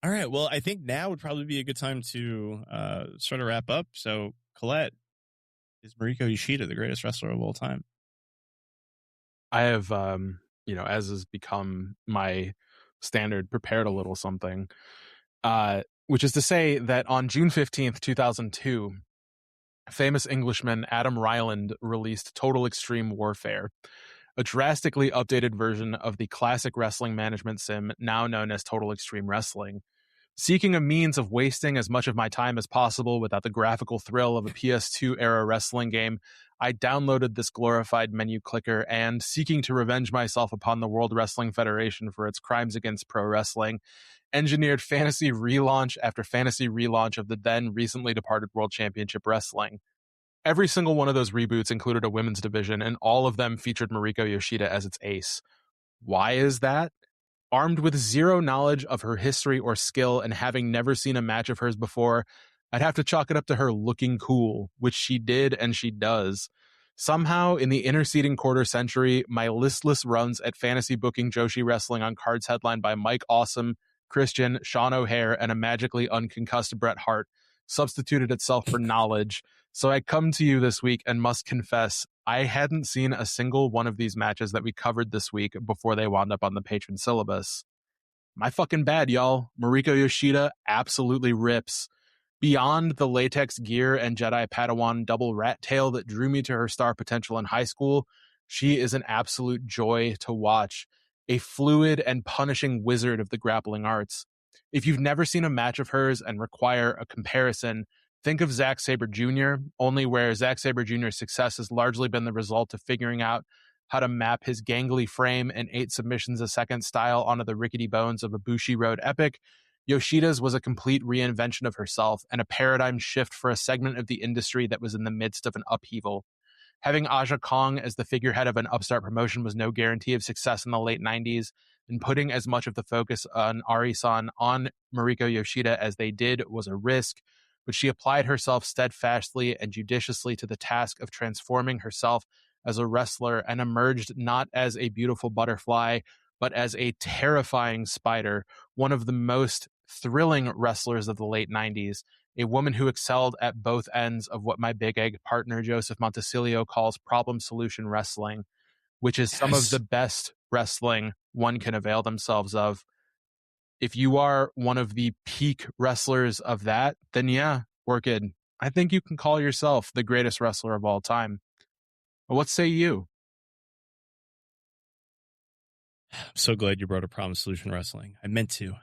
All right. Well, I think now would probably be a good time to sort of wrap up. So, Colette, is Mariko Yoshida the greatest wrestler of all time? I have, as has become my standard, prepared a little something, which is to say that on June 15th, 2002, famous Englishman Adam Ryland released Total Extreme Warfare, a drastically updated version of the classic wrestling management sim now known as Total Extreme Wrestling. Seeking a means of wasting as much of my time as possible without the graphical thrill of a PS2-era wrestling game, I downloaded this glorified menu clicker and, seeking to revenge myself upon the World Wrestling Federation for its crimes against pro wrestling, engineered fantasy relaunch after fantasy relaunch of the then recently departed World Championship Wrestling. Every single one of those reboots included a women's division, and all of them featured Mariko Yoshida as its ace. Why is that? Armed with zero knowledge of her history or skill and having never seen a match of hers before, I'd have to chalk it up to her looking cool, which she did and she does. Somehow, in the interceding quarter century, my listless runs at fantasy booking joshi wrestling on cards headlined by Mike Awesome, Christian, Sean O'Hare, and a magically unconcussed Bret Hart substituted itself for knowledge. So I come to you this week and must confess, I hadn't seen a single one of these matches that we covered this week before they wound up on the Patron syllabus. My fucking bad, y'all. Mariko Yoshida absolutely rips. Beyond the latex gear and Jedi Padawan double rat tail that drew me to her star potential in high school, she is an absolute joy to watch. A fluid and punishing wizard of the grappling arts. If you've never seen a match of hers and require a comparison, think of Zack Sabre Jr., only where Zack Sabre Jr.'s success has largely been the result of figuring out how to map his gangly frame and 8 submissions a second style onto the rickety bones of a Bushi Road epic. Yoshida's was a complete reinvention of herself and a paradigm shift for a segment of the industry that was in the midst of an upheaval. Having Aja Kong as the figurehead of an upstart promotion was no guarantee of success in the late 90s, and putting as much of the focus on Arison on Mariko Yoshida as they did was a risk, but she applied herself steadfastly and judiciously to the task of transforming herself as a wrestler and emerged not as a beautiful butterfly, but as a terrifying spider, one of the most thrilling wrestlers of the late 90s, a woman who excelled at both ends of what my Big Egg partner Joseph Montesilio calls problem solution wrestling, which is some of the best wrestling one can avail themselves of. If you are one of the peak wrestlers of that, then yeah, Orchid, I think you can call yourself the greatest wrestler of all time. But what say you? I'm so glad you brought up problem solution wrestling. I meant to.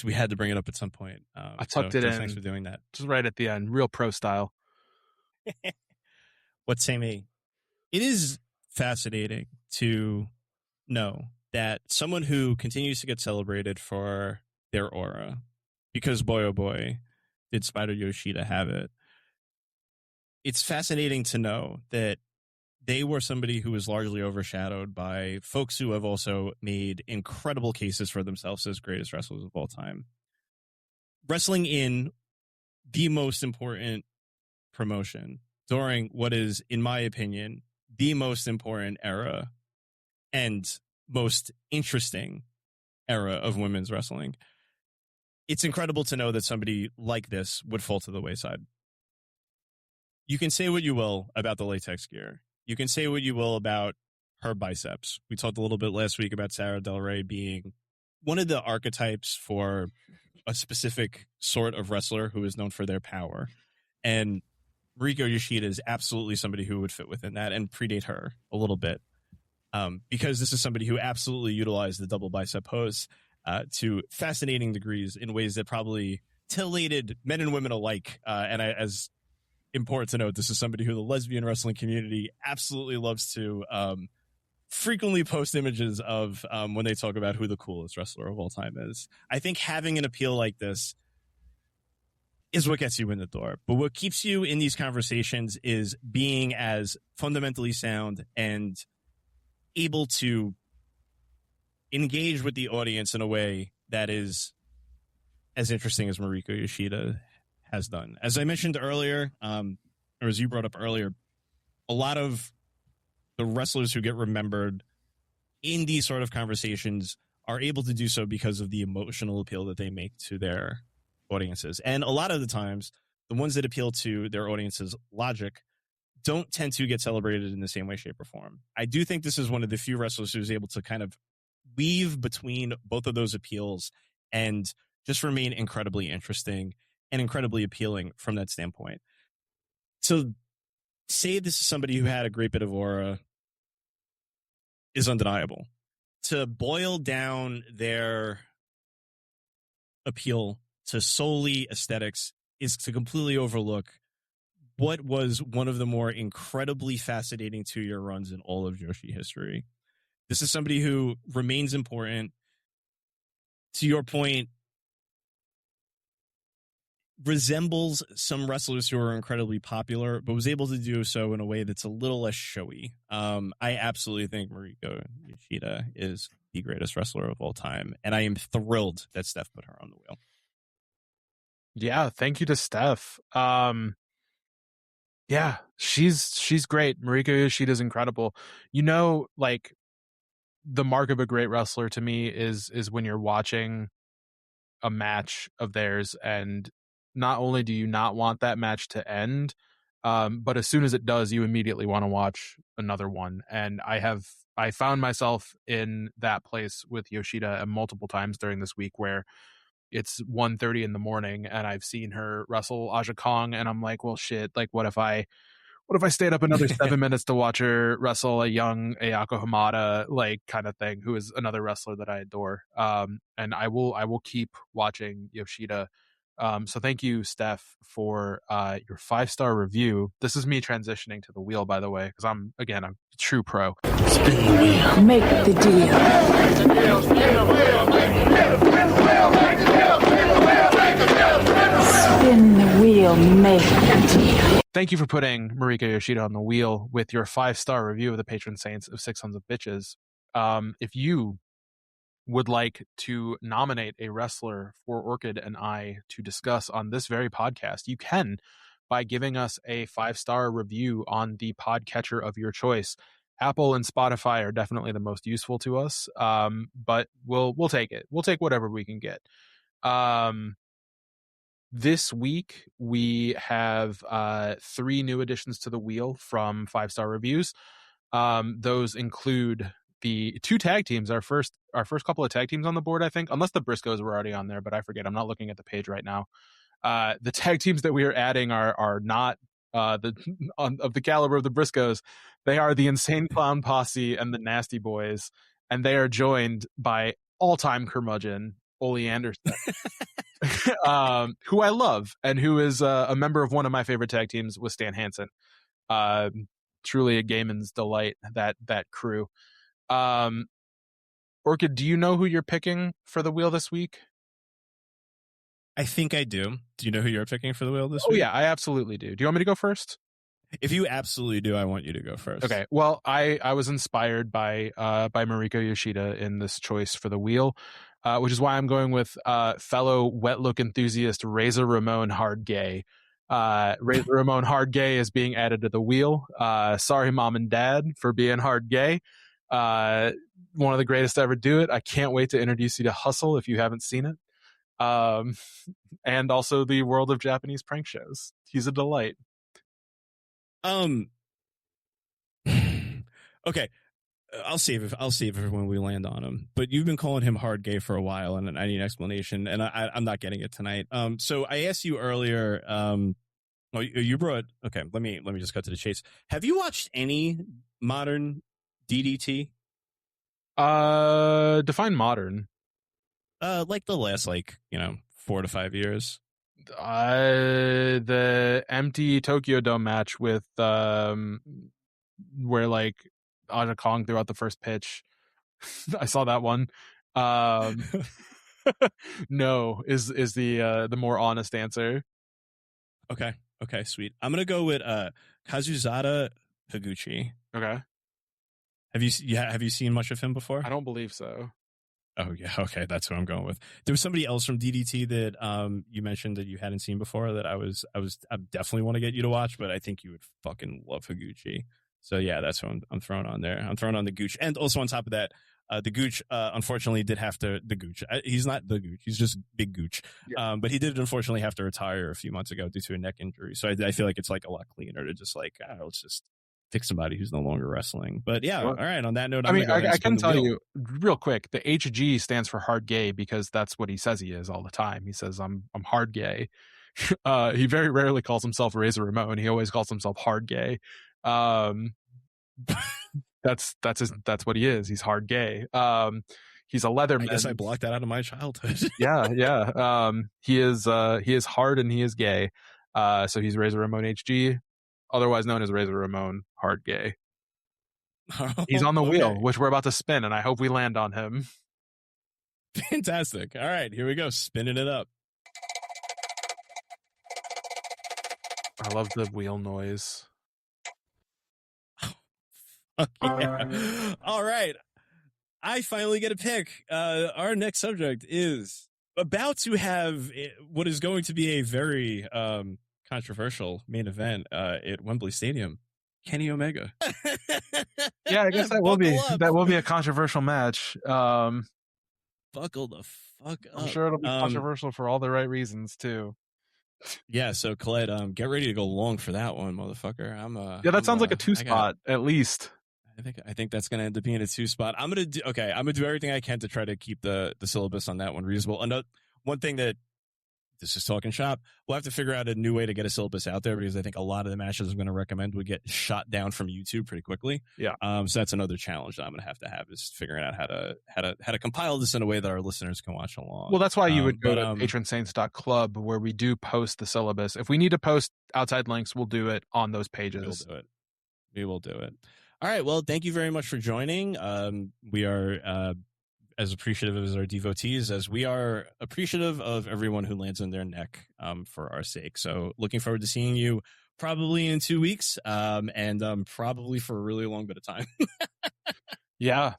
We had to bring it up at some point. I tucked it in. Thanks for doing that. Just right at the end, real pro style. What say me? It is fascinating to know that someone who continues to get celebrated for their aura, because boy, oh boy, did Spider Yoshida have it. It's fascinating to know that they were somebody who was largely overshadowed by folks who have also made incredible cases for themselves as greatest wrestlers of all time. Wrestling in the most important promotion during what is, in my opinion, the most important era and most interesting era of women's wrestling. It's incredible to know that somebody like this would fall to the wayside. You can say what you will about the latex gear. You can say what you will about her biceps. We talked a little bit last week about Sarah Del Rey being one of the archetypes for a specific sort of wrestler who is known for their power. And Mariko Yoshida is absolutely somebody who would fit within that and predate her a little bit. Because this is somebody who absolutely utilized the double bicep pose to fascinating degrees in ways that probably titillated men and women alike. And as important to note this is somebody who the lesbian wrestling community absolutely loves to frequently post images of when they talk about who the coolest wrestler of all time is. I think having an appeal like this is what gets you in the door. But what keeps you in these conversations is being as fundamentally sound and able to engage with the audience in a way that is as interesting as Mariko Yoshida has done. As I mentioned earlier, or as you brought up earlier, a lot of the wrestlers who get remembered in these sort of conversations are able to do so because of the emotional appeal that they make to their audiences. And a lot of the times, the ones that appeal to their audience's logic don't tend to get celebrated in the same way, shape, or form. I do think this is one of the few wrestlers who's able to kind of weave between both of those appeals and just remain incredibly interesting and incredibly appealing from that standpoint. So say this is somebody who had a great bit of aura is undeniable. To boil down their appeal to solely aesthetics is to completely overlook what was one of the more incredibly fascinating 2-year runs in all of Joshi history. This is somebody who remains important. To your point, resembles some wrestlers who are incredibly popular, but was able to do so in a way that's a little less showy. I absolutely think Mariko Yoshida is the greatest wrestler of all time, and I am thrilled that Steph put her on the wheel. Yeah, thank you to Steph. Yeah, she's great. Mariko Yoshida's incredible. You know, like, the mark of a great wrestler to me is when you're watching a match of theirs, and not only do you not want that match to end, but as soon as it does, you immediately want to watch another one. And I found myself in that place with Yoshida multiple times during this week where it's 1:30 in the morning and I've seen her wrestle Aja Kong, and I'm like, well, shit, like, what if I stayed up another 7 minutes to watch her wrestle a young Ayako Hamada, like, kind of thing, who is another wrestler that I adore. And I will keep watching Yoshida. So thank you, Steph, for your 5-star review. This is me transitioning to the wheel, by the way, because I'm a true pro. Spin the wheel. Make the deal. Spin the wheel. Make the deal. Thank you for putting Mariko Yoshida on the wheel with your 5-star review of the Patron Saints of 6 Sons of Bitches. If you would like to nominate a wrestler for Orchid and I to discuss on this very podcast, you can by giving us a 5-star review on the podcatcher of your choice. Apple and Spotify are definitely the most useful to us, but we'll take it. We'll take whatever we can get. This week, we have 3 new additions to the wheel from 5-star reviews. Those include the 2 tag teams, our first couple of tag teams on the board, I think, unless the Briscoes were already on there, but I forget. I'm not looking at the page right now. The tag teams that we are adding are not of the caliber of the Briscoes. They are the Insane Clown Posse and the Nasty Boys, and they are joined by all-time curmudgeon Ole Anderson. Who I love and who is a member of one of my favorite tag teams with Stan Hansen. Truly a Gaiman's delight, that crew. Orchid, do you know who you're picking for the wheel this week? I think I do. Do you know who you're picking for the wheel this week? Oh yeah, I absolutely do. Do you want me to go first? If you absolutely do, I want you to go first. Okay. Well, I was inspired by Mariko Yoshida in this choice for the wheel, which is why I'm going with fellow wet look enthusiast Razor Ramon Hard Gay. Razor Ramon Hard Gay is being added to the wheel. Sorry, Mom and Dad, for being hard gay. One of the greatest to ever do it. I can't wait to introduce you to Hustle if you haven't seen it. And also the world of Japanese prank shows. He's a delight. Okay. I'll save it when we land on him. But you've been calling him hard gay for a while, and I need an explanation, and I'm not getting it tonight. So I asked you earlier. You brought. Okay, let me just cut to the chase. Have you watched any modern DDT? Define modern. Like the last 4 to 5 years. The empty Tokyo Dome match with where like Aja Kong threw out the first pitch. I saw that one. No is the more honest answer. Okay, sweet. I'm gonna go with Kazuzada Higuchi. Okay. Have you seen much of him before? I don't believe so. Oh yeah, okay, that's what I'm going with. There was somebody else from DDT that you mentioned that you hadn't seen before that I definitely want to get you to watch, but I think you would fucking love Higuchi. So yeah, that's what I'm throwing on there. I'm throwing on the Gooch, and also on top of that, the Gooch unfortunately did have to the Gooch. He's not the Gooch, he's just Big Gooch. Yeah. But he did unfortunately have to retire a few months ago due to a neck injury. So I feel like it's like a lot cleaner to just like let's just pick somebody who's no longer wrestling. But yeah, all right. On that note, I can tell you real quick, the HG stands for hard gay because that's what he says he is all the time. He says I'm hard gay. He very rarely calls himself Razor Ramon. He always calls himself hard gay. That's what he is. He's hard gay. He's a Leatherman. I guess I blocked that out of my childhood. Yeah. He is hard and he is gay. So he's Razor Ramon HG, otherwise known as Razor Ramon hard gay. He's on the wheel, which we're about to spin, and I hope we land on him. Fantastic. All right, here we go. Spinning it up. I love the wheel noise. Yeah. All right. I finally get a pick. Our next subject is about to have what is going to be a very controversial main event at Wembley Stadium. Kenny Omega. Yeah, I guess that will be a controversial match. Buckle the fuck up. I'm sure it'll be controversial for all the right reasons too. Yeah, so Colette, get ready to go long for that one, motherfucker. That sounds like a 2-spot at least. I think that's going to end up being a 2-spot. I'm going to do everything I can to try to keep the syllabus on that one reasonable. And one thing that this is talking shop, we'll have to figure out a new way to get a syllabus out there because I think a lot of the matches I'm going to recommend would get shot down from YouTube pretty quickly. Yeah. So that's another challenge that I'm going to have is figuring out how to compile this in a way that our listeners can watch along. Well, that's why you would go to patronsaints.club where we do post the syllabus. If we need to post outside links, we'll do it on those pages. We will do it. All right. Well, thank you very much for joining. We are as appreciative as our devotees as we are appreciative of everyone who lands on their neck for our sake. So looking forward to seeing you probably in 2 weeks and probably for a really long bit of time. Yeah.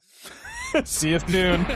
See you soon.